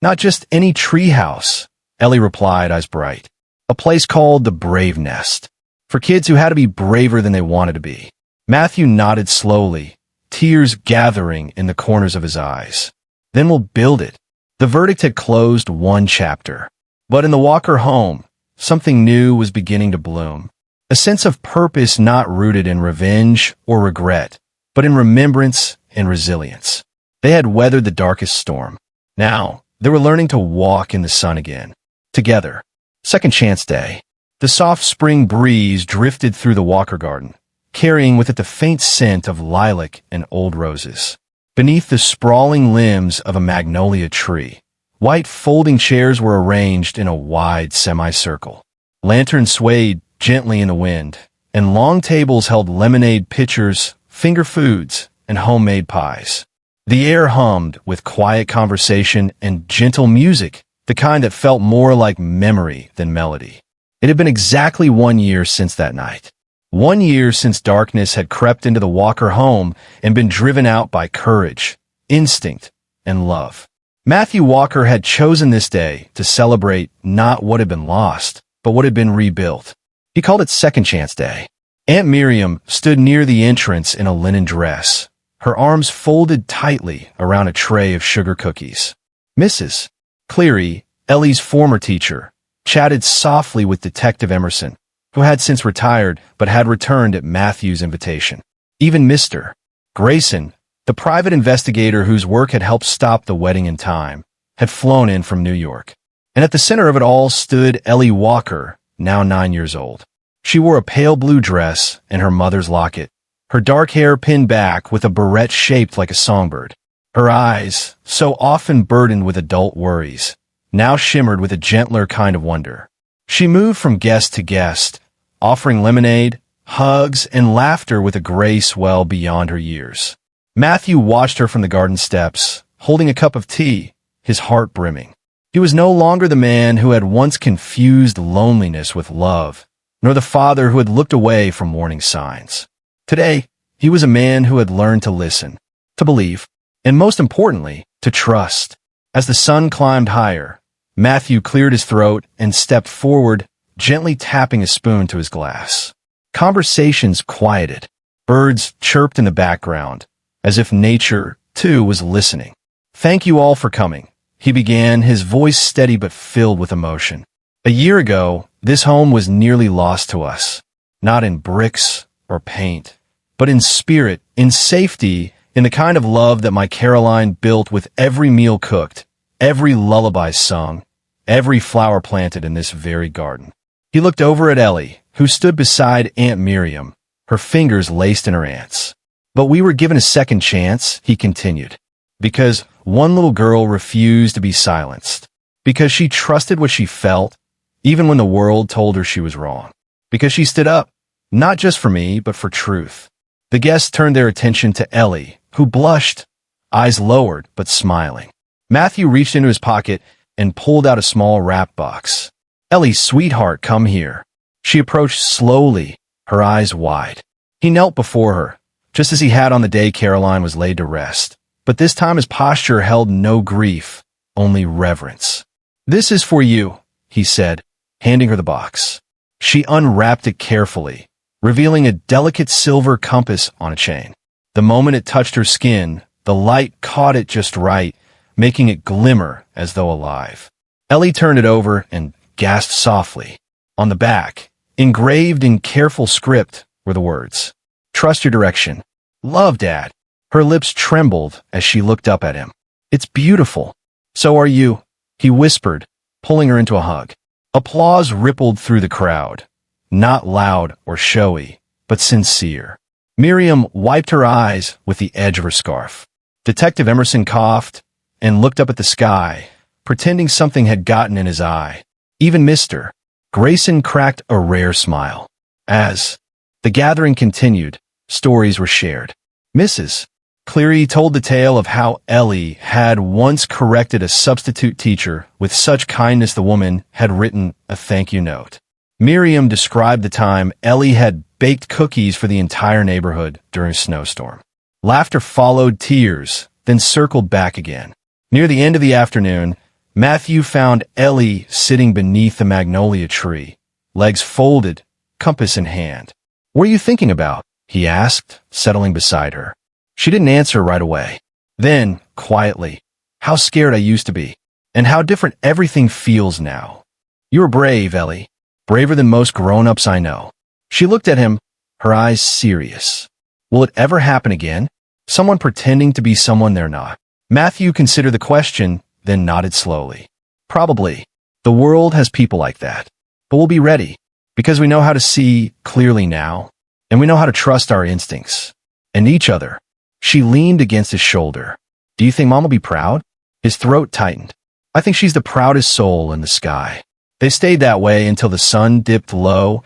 "Not just any treehouse," Ellie replied, eyes bright. "A place called the Brave Nest, for kids who had to be braver than they wanted to be." Matthew nodded slowly, tears gathering in the corners of his eyes. "Then we'll build it." The verdict had closed one chapter. But in the Walker home, something new was beginning to bloom. A sense of purpose not rooted in revenge or regret, but in remembrance and resilience. They had weathered the darkest storm. Now, they were learning to walk in the sun again. Together. Second Chance Day. The soft spring breeze drifted through the Walker garden, carrying with it the faint scent of lilac and old roses. Beneath the sprawling limbs of a magnolia tree, white folding chairs were arranged in a wide semicircle. Lanterns swayed gently in the wind, and long tables held lemonade pitchers, finger foods, and homemade pies. The air hummed with quiet conversation and gentle music, the kind that felt more like memory than melody. It had been exactly 1 year since that night. 1 year since darkness had crept into the Walker home and been driven out by courage, instinct, and love. Matthew Walker had chosen this day to celebrate not what had been lost, but what had been rebuilt. He called it Second Chance Day. Aunt Miriam stood near the entrance in a linen dress, her arms folded tightly around a tray of sugar cookies. Mrs. Cleary, Ellie's former teacher, chatted softly with Detective Emerson, who had since retired but had returned at Matthew's invitation. Even Mr. Grayson, the private investigator whose work had helped stop the wedding in time, had flown in from New York. And at the center of it all stood Ellie Walker, now 9 years old. She wore a pale blue dress and her mother's locket, her dark hair pinned back with a barrette shaped like a songbird. Her eyes, so often burdened with adult worries, now shimmered with a gentler kind of wonder. She moved from guest to guest, offering lemonade, hugs, and laughter with a grace well beyond her years. Matthew watched her from the garden steps, holding a cup of tea, his heart brimming. He was no longer the man who had once confused loneliness with love, nor the father who had looked away from warning signs. Today, he was a man who had learned to listen, to believe, and most importantly, to trust. As the sun climbed higher, Matthew cleared his throat and stepped forward, gently tapping a spoon to his glass. Conversations quieted. Birds chirped in the background, as if nature, too, was listening. "Thank you all for coming," he began, his voice steady but filled with emotion. "A year ago, this home was nearly lost to us, not in bricks or paint, but in spirit, in safety, in the kind of love that my Caroline built with every meal cooked, every lullaby sung, every flower planted in this very garden." He looked over at Ellie, who stood beside Aunt Miriam, her fingers laced in her aunt's. "But we were given a second chance," he continued, "because one little girl refused to be silenced, because she trusted what she felt, even when the world told her she was wrong, because she stood up, not just for me, but for truth." The guests turned their attention to Ellie, who blushed, eyes lowered but smiling. Matthew reached into his pocket and pulled out a small wrap box. "Ellie, sweetheart, come here." She approached slowly, her eyes wide. He knelt before her, just as he had on the day Caroline was laid to rest. But this time his posture held no grief, only reverence. "This is for you," he said, handing her the box. She unwrapped it carefully, revealing a delicate silver compass on a chain. The moment it touched her skin, the light caught it just right, making it glimmer as though alive. Ellie turned it over and gasped softly. On the back, engraved in careful script, were the words, "Trust your direction. Love, Dad." Her lips trembled as she looked up at him. "It's beautiful. So are you," he whispered, pulling her into a hug. Applause rippled through the crowd, not loud or showy, but sincere. Miriam wiped her eyes with the edge of her scarf. Detective Emerson coughed and looked up at the sky, pretending something had gotten in his eye. Even Mr. Grayson cracked a rare smile. As the gathering continued, stories were shared. Mrs. Cleary told the tale of how Ellie had once corrected a substitute teacher with such kindness the woman had written a thank you note. Miriam described the time Ellie had baked cookies for the entire neighborhood during a snowstorm. Laughter followed tears, then circled back again. Near the end of the afternoon, Matthew found Ellie sitting beneath the magnolia tree, legs folded, compass in hand. "What are you thinking about?" he asked, settling beside her. She didn't answer right away. Then, quietly, "How scared I used to be, and how different everything feels now." "You were brave, Ellie. Braver than most grown-ups I know." She looked at him, her eyes serious. "Will it ever happen again? Someone pretending to be someone they're not?" Matthew considered the question, then nodded slowly. "Probably. The world has people like that. But we'll be ready, because we know how to see clearly now, and we know how to trust our instincts. And each other." She leaned against his shoulder. "Do you think Mom will be proud?" His throat tightened. "I think she's the proudest soul in the sky." They stayed that way until the sun dipped low,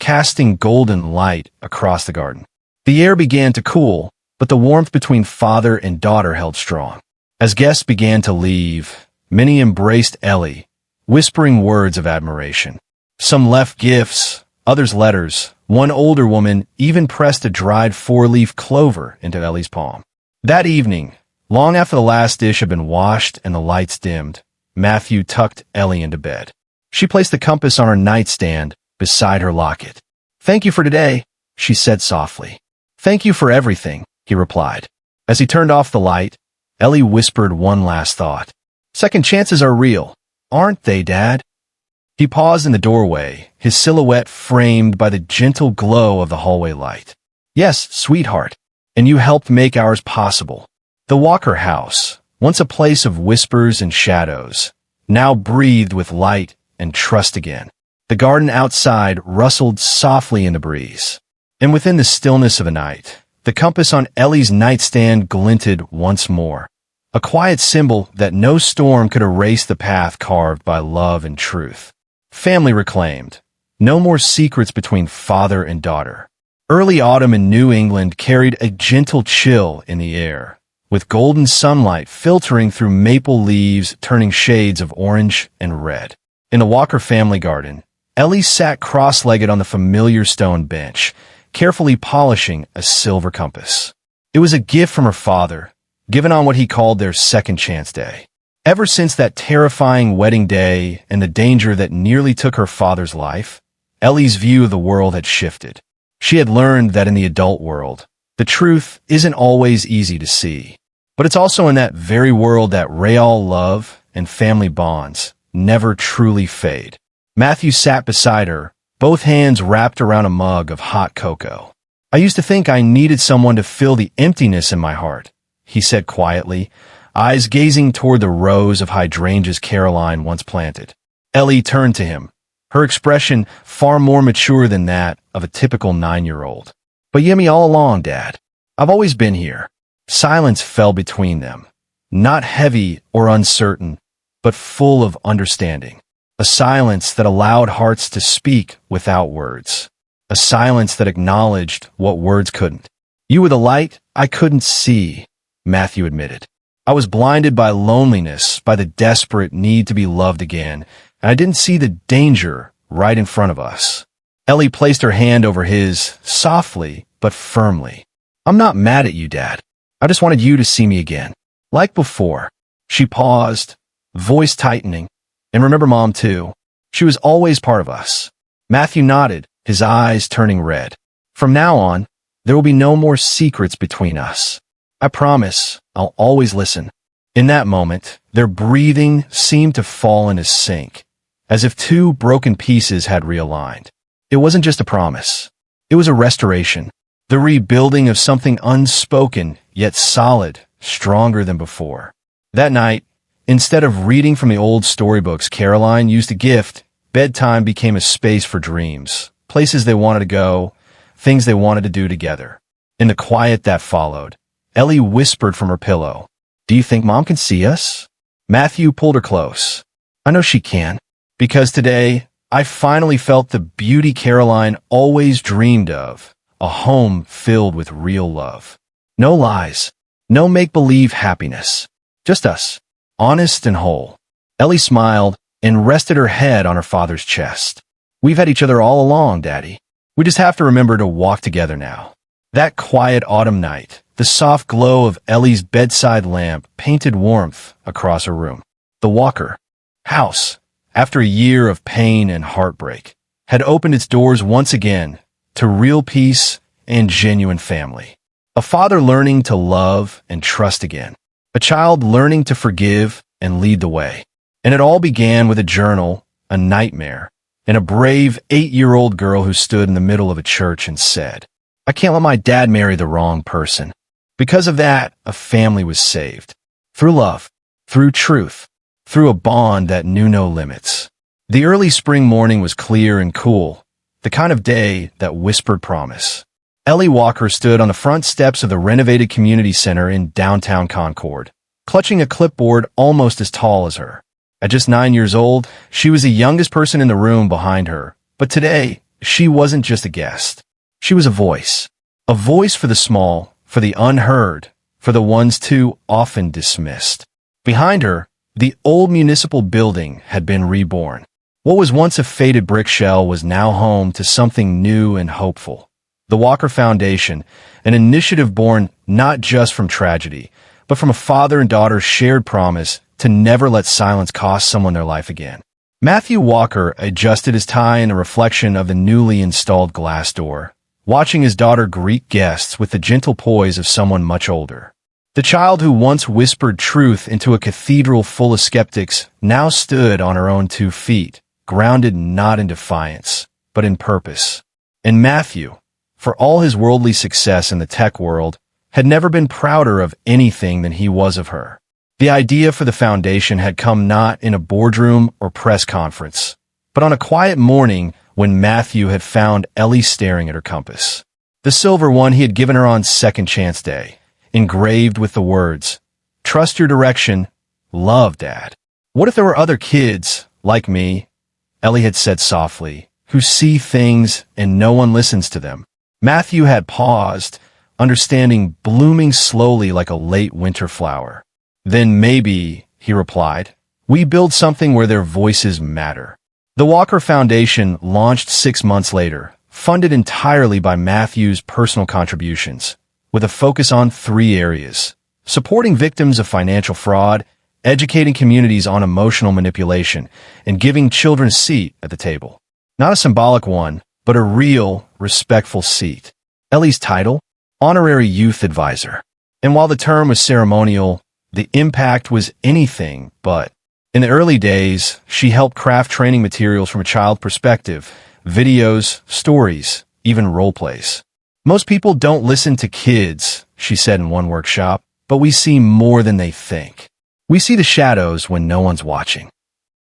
casting golden light across the garden. The air began to cool, but the warmth between father and daughter held strong. As guests began to leave, many embraced Ellie, whispering words of admiration. Some left gifts, others letters. One older woman even pressed a dried four-leaf clover into Ellie's palm. That evening, long after the last dish had been washed and the lights dimmed, Matthew tucked Ellie into bed. She placed the compass on her nightstand beside her locket. "Thank you for today," she said softly. "Thank you for everything," he replied. As he turned off the light, Ellie whispered one last thought. "Second chances are real, aren't they, Dad?" He paused in the doorway, his silhouette framed by the gentle glow of the hallway light. "Yes, sweetheart, and you helped make ours possible." The Walker house, once a place of whispers and shadows, now breathed with light and trust again. The garden outside rustled softly in the breeze, and within the stillness of the night, the compass on Ellie's nightstand glinted once more, a quiet symbol that no storm could erase the path carved by love and truth. Family reclaimed. No more secrets between father and daughter. Early autumn in New England carried a gentle chill in the air, with golden sunlight filtering through maple leaves turning shades of orange and red. In the Walker family garden, Ellie sat cross-legged on the familiar stone bench, carefully polishing a silver compass. It was a gift from her father, given on what he called their second chance day. Ever since that terrifying wedding day and the danger that nearly took her father's life, Ellie's view of the world had shifted. She had learned that in the adult world, the truth isn't always easy to see. But it's also in that very world that real love and family bonds never truly fade. Matthew sat beside her, both hands wrapped around a mug of hot cocoa. "I used to think I needed someone to fill the emptiness in my heart," he said quietly, eyes gazing toward the rows of hydrangeas Caroline once planted. Ellie turned to him, her expression far more mature than that of a typical 9-year-old. "But you had me all along, Dad. I've always been here." Silence fell between them, not heavy or uncertain, but full of understanding. A silence that allowed hearts to speak without words. A silence that acknowledged what words couldn't. "You were the light I couldn't see," Matthew admitted. "I was blinded by loneliness, by the desperate need to be loved again, and I didn't see the danger right in front of us." Ellie placed her hand over his, softly but firmly. "I'm not mad at you, Dad. I just wanted you to see me again. Like before." She paused, voice tightening. "And remember Mom, too. She was always part of us." Matthew nodded, his eyes turning red. "From now on, there will be no more secrets between us. I promise I'll always listen." In that moment, their breathing seemed to fall into sync, as if two broken pieces had realigned. It wasn't just a promise. It was a restoration, the rebuilding of something unspoken, yet solid, stronger than before. That night, instead of reading from the old storybooks Caroline used to gift, bedtime became a space for dreams, places they wanted to go, things they wanted to do together. In the quiet that followed, Ellie whispered from her pillow, "Do you think Mom can see us?" Matthew pulled her close. "I know she can, because today I finally felt the beauty Caroline always dreamed of, a home filled with real love. No lies, no make-believe happiness, just us, honest and whole." Ellie smiled and rested her head on her father's chest. "We've had each other all along, Daddy. We just have to remember to walk together now." That quiet autumn night, the soft glow of Ellie's bedside lamp painted warmth across her room. The Walker house, after a year of pain and heartbreak, had opened its doors once again to real peace and genuine family. A father learning to love and trust again. A child learning to forgive and lead the way. And it all began with a journal, a nightmare, and a brave 8-year-old girl who stood in the middle of a church and said, "I can't let my dad marry the wrong person." Because of that, a family was saved. Through love, through truth, through a bond that knew no limits. The early spring morning was clear and cool, the kind of day that whispered promise. Ellie Walker stood on the front steps of the renovated community center in downtown Concord, clutching a clipboard almost as tall as her. At just 9 years old, she was the youngest person in the room behind her, but today, she wasn't just a guest. She was a voice. A voice for the small, for the unheard, for the ones too often dismissed. Behind her, the old municipal building had been reborn. What was once a faded brick shell was now home to something new and hopeful. The Walker Foundation, an initiative born not just from tragedy, but from a father and daughter's shared promise to never let silence cost someone their life again. Matthew Walker adjusted his tie in a reflection of the newly installed glass door, watching his daughter greet guests with the gentle poise of someone much older. The child who once whispered truth into a cathedral full of skeptics now stood on her own 2 feet, grounded not in defiance, but in purpose. And Matthew, for all his worldly success in the tech world, had never been prouder of anything than he was of her. The idea for the foundation had come not in a boardroom or press conference, but on a quiet morning when Matthew had found Ellie staring at her compass. The silver one he had given her on Second Chance Day, engraved with the words, "Trust your direction, love, Dad." What if there were other kids, like me, Ellie had said softly, who see things and no one listens to them? Matthew had paused, understanding blooming slowly like a late winter flower. Then maybe, he replied, we build something where their voices matter. The Walker Foundation launched 6 months later, funded entirely by Matthew's personal contributions, with a focus on 3 areas: supporting victims of financial fraud, educating communities on emotional manipulation, and giving children a seat at the table. Not a symbolic one, but a real, respectful seat. Ellie's title? Honorary Youth Advisor. And while the term was ceremonial, the impact was anything but. In the early days, she helped craft training materials from a child perspective, videos, stories, even role plays. Most people don't listen to kids, she said in one workshop, but we see more than they think. We see the shadows when no one's watching.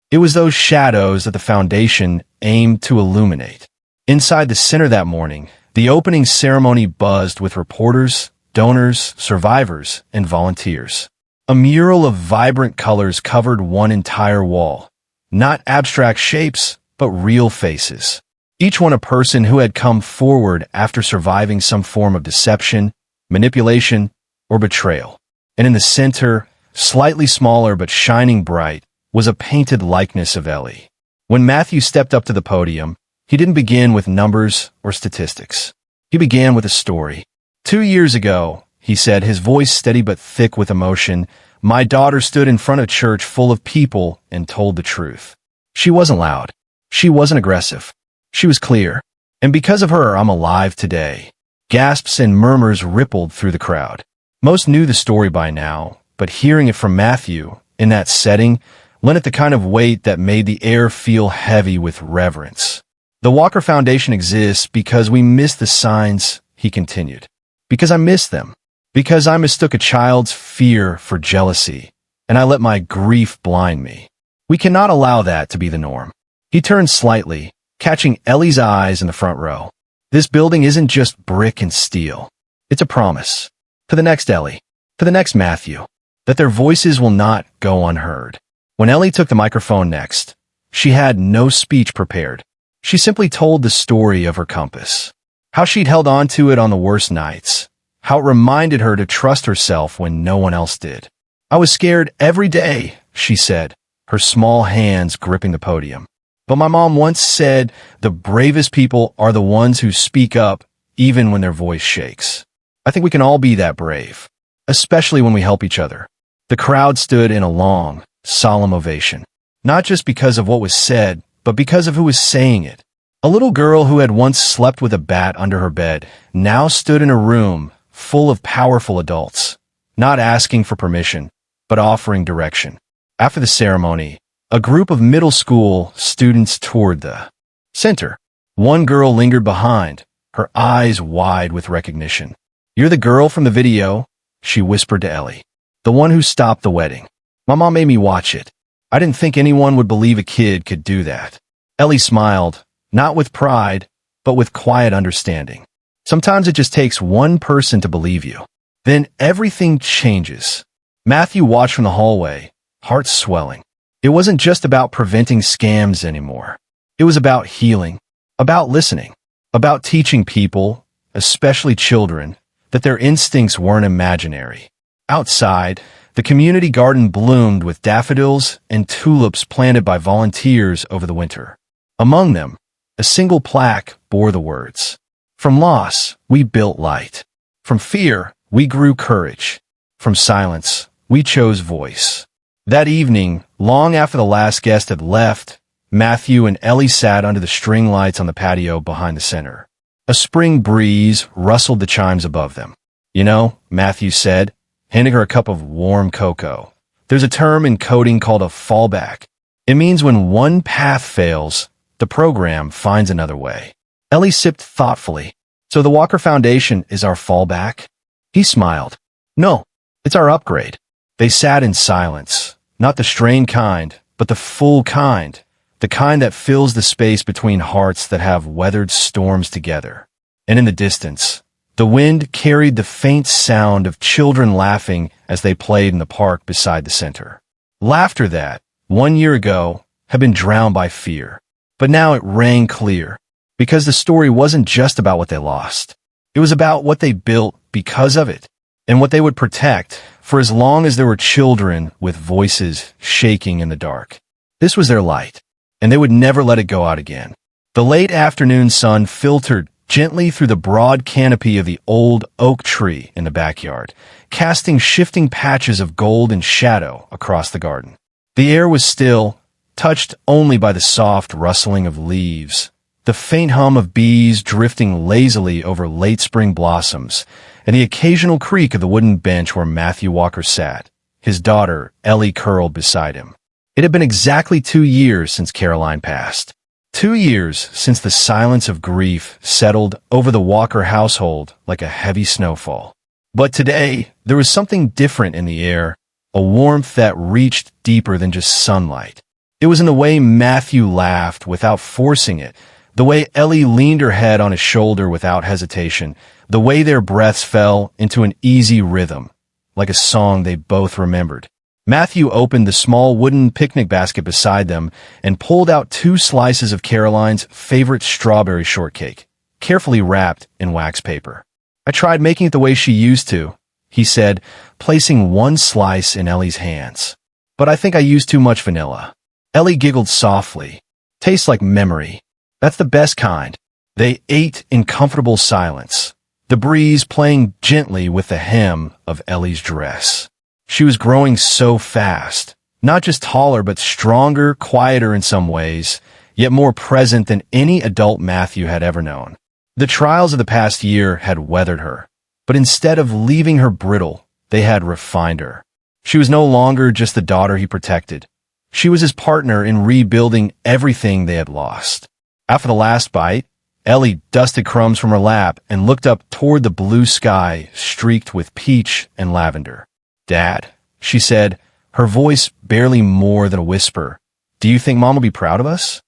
It was those shadows that the foundation aimed to illuminate. Inside the center that morning, the opening ceremony buzzed with reporters, donors, survivors, and volunteers. A mural of vibrant colors covered one entire wall. Not abstract shapes, but real faces. Each one a person who had come forward after surviving some form of deception, manipulation, or betrayal. And in the center, slightly smaller but shining bright, was a painted likeness of Ellie. When Matthew stepped up to the podium, he didn't begin with numbers or statistics. He began with a story. 2 years ago, he said, his voice steady but thick with emotion, my daughter stood in front of a church full of people and told the truth. She wasn't loud. She wasn't aggressive. She was clear. And because of her, I'm alive today. Gasps and murmurs rippled through the crowd. Most knew the story by now, but hearing it from Matthew, in that setting, lent it the kind of weight that made the air feel heavy with reverence. The Walker Foundation exists because we miss the signs, he continued. Because I missed them. Because I mistook a child's fear for jealousy, and I let my grief blind me. We cannot allow that to be the norm. He turned slightly, catching Ellie's eyes in the front row. This building isn't just brick and steel. It's a promise. To the next Ellie, to the next Matthew, that their voices will not go unheard. When Ellie took the microphone next, she had no speech prepared. She simply told the story of her compass. How she'd held on to it on the worst nights. How it reminded her to trust herself when no one else did. I was scared every day, she said, her small hands gripping the podium. But my mom once said, the bravest people are the ones who speak up even when their voice shakes. I think we can all be that brave, especially when we help each other. The crowd stood in a long, solemn ovation, not just because of what was said, but because of who was saying it. A little girl who had once slept with a bat under her bed now stood in a room full of powerful adults, not asking for permission, but offering direction. After the ceremony, a group of middle school students toured the center. One girl lingered behind, her eyes wide with recognition. You're the girl from the video, she whispered to Ellie. The one who stopped the wedding. My mom made me watch it. I didn't think anyone would believe a kid could do that. Ellie smiled, not with pride, but with quiet understanding. Sometimes it just takes one person to believe you. Then everything changes. Matthew watched from the hallway, heart swelling. It wasn't just about preventing scams anymore. It was about healing. about listening, about teaching people, especially children, that their instincts weren't imaginary. Outside, the community garden bloomed with daffodils and tulips planted by volunteers over the winter. Among them, a single plaque bore the words, "From loss, we built light. From fear, we grew courage. From silence, we chose voice." That evening, long after the last guest had left, Matthew and Ellie sat under the string lights on the patio behind the center. A spring breeze rustled the chimes above them. "You know," Matthew said, handing her a cup of warm cocoa, "there's a term in coding called a fallback. It means when one path fails, the program finds another way." Ellie sipped thoughtfully. "So the Walker Foundation is our fallback?" He smiled. "No, it's our upgrade." They sat in silence, not the strained kind, but the full kind, the kind that fills the space between hearts that have weathered storms together. And in the distance, the wind carried the faint sound of children laughing as they played in the park beside the center. Laughter that, 1 year ago, had been drowned by fear. But now it rang clear, because the story wasn't just about what they lost. It was about what they built because of it, and what they would protect for as long as there were children with voices shaking in the dark. This was their light, and they would never let it go out again. The late afternoon sun filtered gently through the broad canopy of the old oak tree in the backyard, casting shifting patches of golden shadow across the garden. The air was still, touched only by the soft rustling of leaves, the faint hum of bees drifting lazily over late spring blossoms, and the occasional creak of the wooden bench where Matthew Walker sat, his daughter, Ellie, curled beside him. It had been exactly 2 years since Caroline passed. 2 years since the silence of grief settled over the Walker household like a heavy snowfall. But today, there was something different in the air, a warmth that reached deeper than just sunlight. It was in the way Matthew laughed without forcing it, the way Ellie leaned her head on his shoulder without hesitation, the way their breaths fell into an easy rhythm, like a song they both remembered. Matthew opened the small wooden picnic basket beside them and pulled out 2 slices of Caroline's favorite strawberry shortcake, carefully wrapped in wax paper. "I tried making it the way she used to," he said, placing 1 slice in Ellie's hands. "But I think I used too much vanilla." Ellie giggled softly. "Tastes like memory. That's the best kind." They ate in comfortable silence, the breeze playing gently with the hem of Ellie's dress. She was growing so fast, not just taller but stronger, quieter in some ways, yet more present than any adult Matthew had ever known. The trials of the past year had weathered her, but instead of leaving her brittle, they had refined her. She was no longer just the daughter he protected. She was his partner in rebuilding everything they had lost. After the last bite, Ellie dusted crumbs from her lap and looked up toward the blue sky streaked with peach and lavender. "Dad," she said, her voice barely more than a whisper, "do you think Mom will be proud of us?"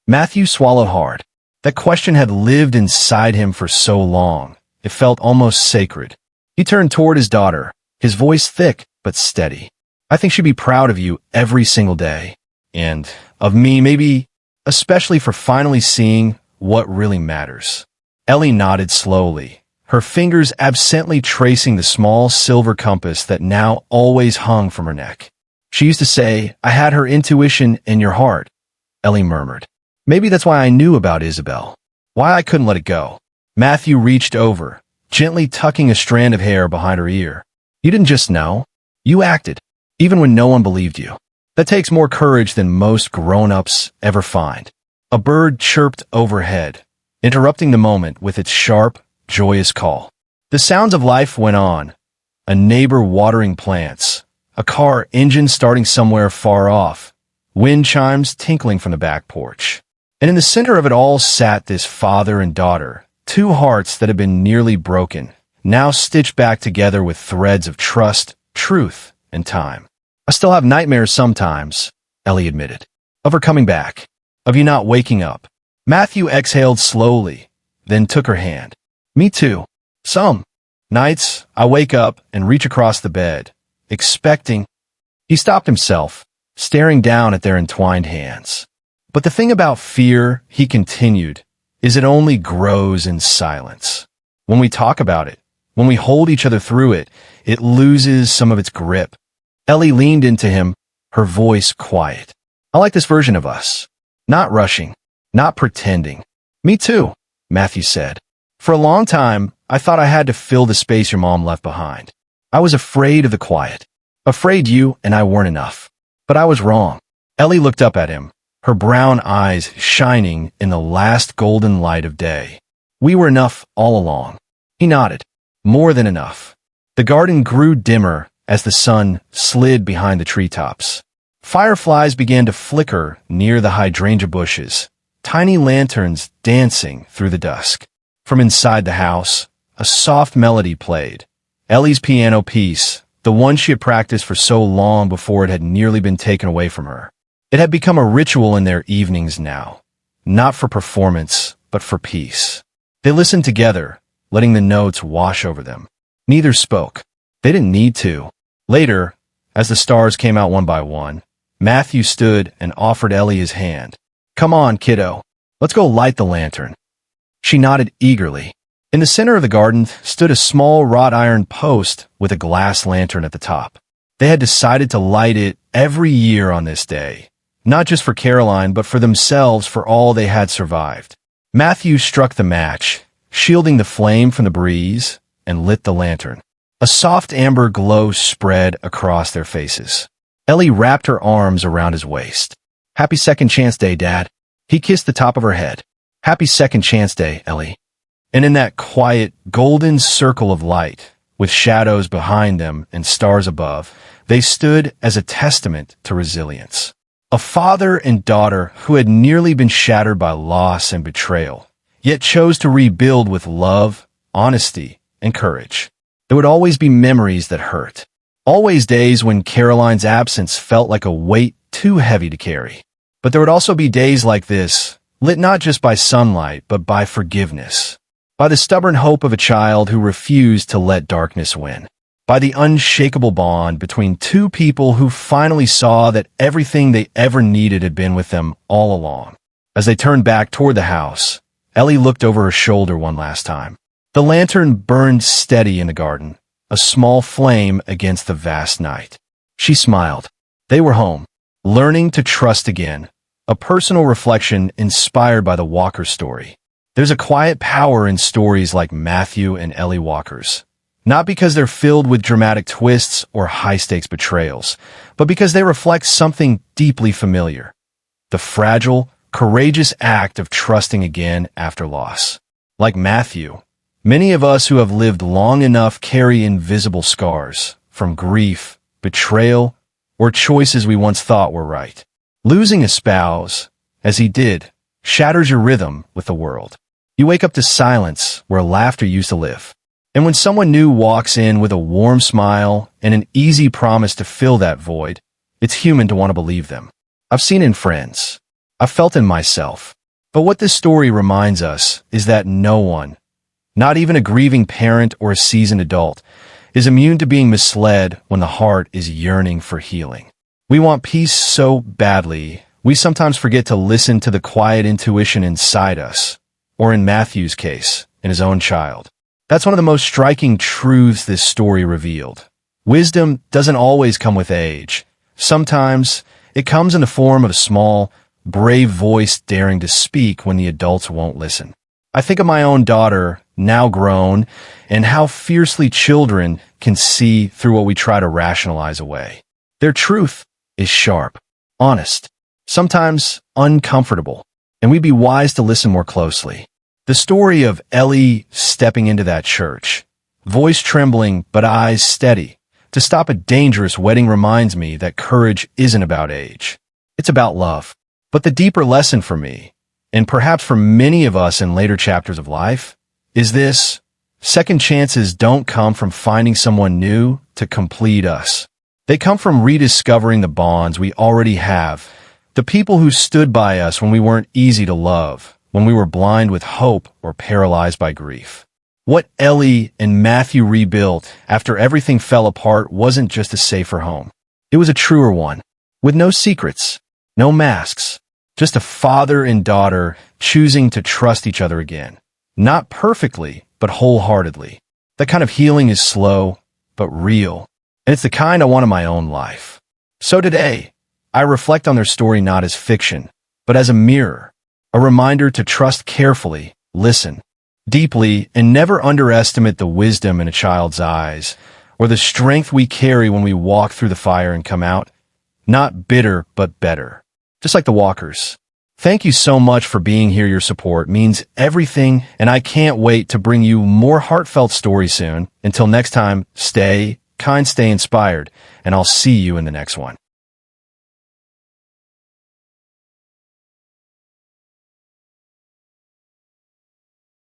Matthew swallowed hard. That question had lived inside him for so long. It felt almost sacred. He turned toward his daughter, his voice thick but steady. "I think she'd be proud of you every single day. And of me, maybe, especially for finally seeing what really matters." Ellie nodded slowly, her fingers absently tracing the small silver compass that now always hung from her neck. "She used to say, 'I had her intuition in your heart,'" Ellie murmured. "Maybe that's why I knew about Isabel, why I couldn't let it go." Matthew reached over, gently tucking a strand of hair behind her ear. "You didn't just know. You acted, even when no one believed you. That takes more courage than most grown-ups ever find." A bird chirped overhead, interrupting the moment with its sharp, joyous call. The sounds of life went on, a neighbor watering plants, a car engine starting somewhere far off, wind chimes tinkling from the back porch. And in the center of it all sat this father and daughter, 2 hearts that had been nearly broken, now stitched back together with threads of trust, truth, and time. "I still have nightmares sometimes," Ellie admitted, "of her coming back, of you not waking up." Matthew exhaled slowly, then took her hand. "Me too. Some nights I wake up and reach across the bed, expecting—" He stopped himself, staring down at their entwined hands. "But the thing about fear," he continued, is it only grows in silence. When we talk about it, when we hold each other through it, it loses some of its grip. Ellie leaned into him, her voice quiet. I like this version of us. Not rushing, not pretending. Me too, Matthew said. For a long time, I thought I had to fill the space your mom left behind. I was afraid of the quiet. Afraid you and I weren't enough. But I was wrong. Ellie looked up at him, her brown eyes shining in the last golden light of day. We were enough all along. He nodded. More than enough. The garden grew dimmer as the sun slid behind the treetops. Fireflies began to flicker near the hydrangea bushes, tiny lanterns dancing through the dusk. From inside the house, a soft melody played. Ellie's piano piece, the one she had practiced for so long before it had nearly been taken away from her. It had become a ritual in their evenings now, not for performance, but for peace. They listened together, letting the notes wash over them. Neither spoke. They didn't need to. Later, as the stars came out one by one, Matthew stood and offered Ellie his hand. Come on, kiddo. Let's go light the lantern. She nodded eagerly. In the center of the garden stood a small wrought iron post with a glass lantern at the top. They had decided to light it every year on this day, not just for Caroline, but for themselves, for all they had survived. Matthew struck the match, shielding the flame from the breeze, and lit the lantern. A soft amber glow spread across their faces. Ellie wrapped her arms around his waist. Happy Second Chance Day, Dad. He kissed the top of her head. Happy Second Chance Day, Ellie. And in that quiet, golden circle of light, with shadows behind them and stars above, they stood as a testament to resilience. A father and daughter who had nearly been shattered by loss and betrayal, yet chose to rebuild with love, honesty, and courage. There would always be memories that hurt. Always days when Caroline's absence felt like a weight too heavy to carry. But there would also be days like this, lit not just by sunlight, but by forgiveness. By the stubborn hope of a child who refused to let darkness win. By the unshakable bond between two people who finally saw that everything they ever needed had been with them all along. As they turned back toward the house, Ellie looked over her shoulder one last time. The lantern burned steady in the garden, a small flame against the vast night. She smiled. They were home, learning to trust again, a personal reflection inspired by the Walker story. There's a quiet power in stories like Matthew and Ellie Walker's, not because they're filled with dramatic twists or high-stakes betrayals, but because they reflect something deeply familiar, the fragile, courageous act of trusting again after loss. Like Matthew, many of us who have lived long enough carry invisible scars from grief, betrayal, or choices we once thought were right. Losing a spouse, as he did, shatters your rhythm with the world. You wake up to silence where laughter used to live. And when someone new walks in with a warm smile and an easy promise to fill that void, it's human to want to believe them. I've seen in friends. I've felt in myself. But what this story reminds us is that no one, not even a grieving parent or a seasoned adult, is immune to being misled when the heart is yearning for healing. We want peace so badly, we sometimes forget to listen to the quiet intuition inside us, or in Matthew's case, in his own child. That's one of the most striking truths this story revealed. Wisdom doesn't always come with age. Sometimes it comes in the form of a small, brave voice daring to speak when the adults won't listen. I think of my own daughter, now grown, and how fiercely children can see through what we try to rationalize away. Their truth is sharp, honest, sometimes uncomfortable, and we'd be wise to listen more closely. The story of Ellie stepping into that church, voice trembling but eyes steady, to stop a dangerous wedding reminds me that courage isn't about age. It's about love. But the deeper lesson for me, and perhaps for many of us in later chapters of life, is this: second chances don't come from finding someone new to complete us. They come from rediscovering the bonds we already have, the people who stood by us when we weren't easy to love, when we were blind with hope or paralyzed by grief. What Ellie and Matthew rebuilt after everything fell apart wasn't just a safer home. It was a truer one, with no secrets, no masks, Just a father and daughter choosing to trust each other again. Not perfectly, but wholeheartedly. That kind of healing is slow, but real. And it's the kind I want in my own life. So today, I reflect on their story not as fiction, but as a mirror. A reminder to trust carefully, listen deeply, and never underestimate the wisdom in a child's eyes, or the strength we carry when we walk through the fire and come out, not bitter, but better. Just like the Walkers. Thank you so much for being here. Your support means everything, and I can't wait to bring you more heartfelt stories soon. Until next time, stay kind, stay inspired, and I'll see you in the next one.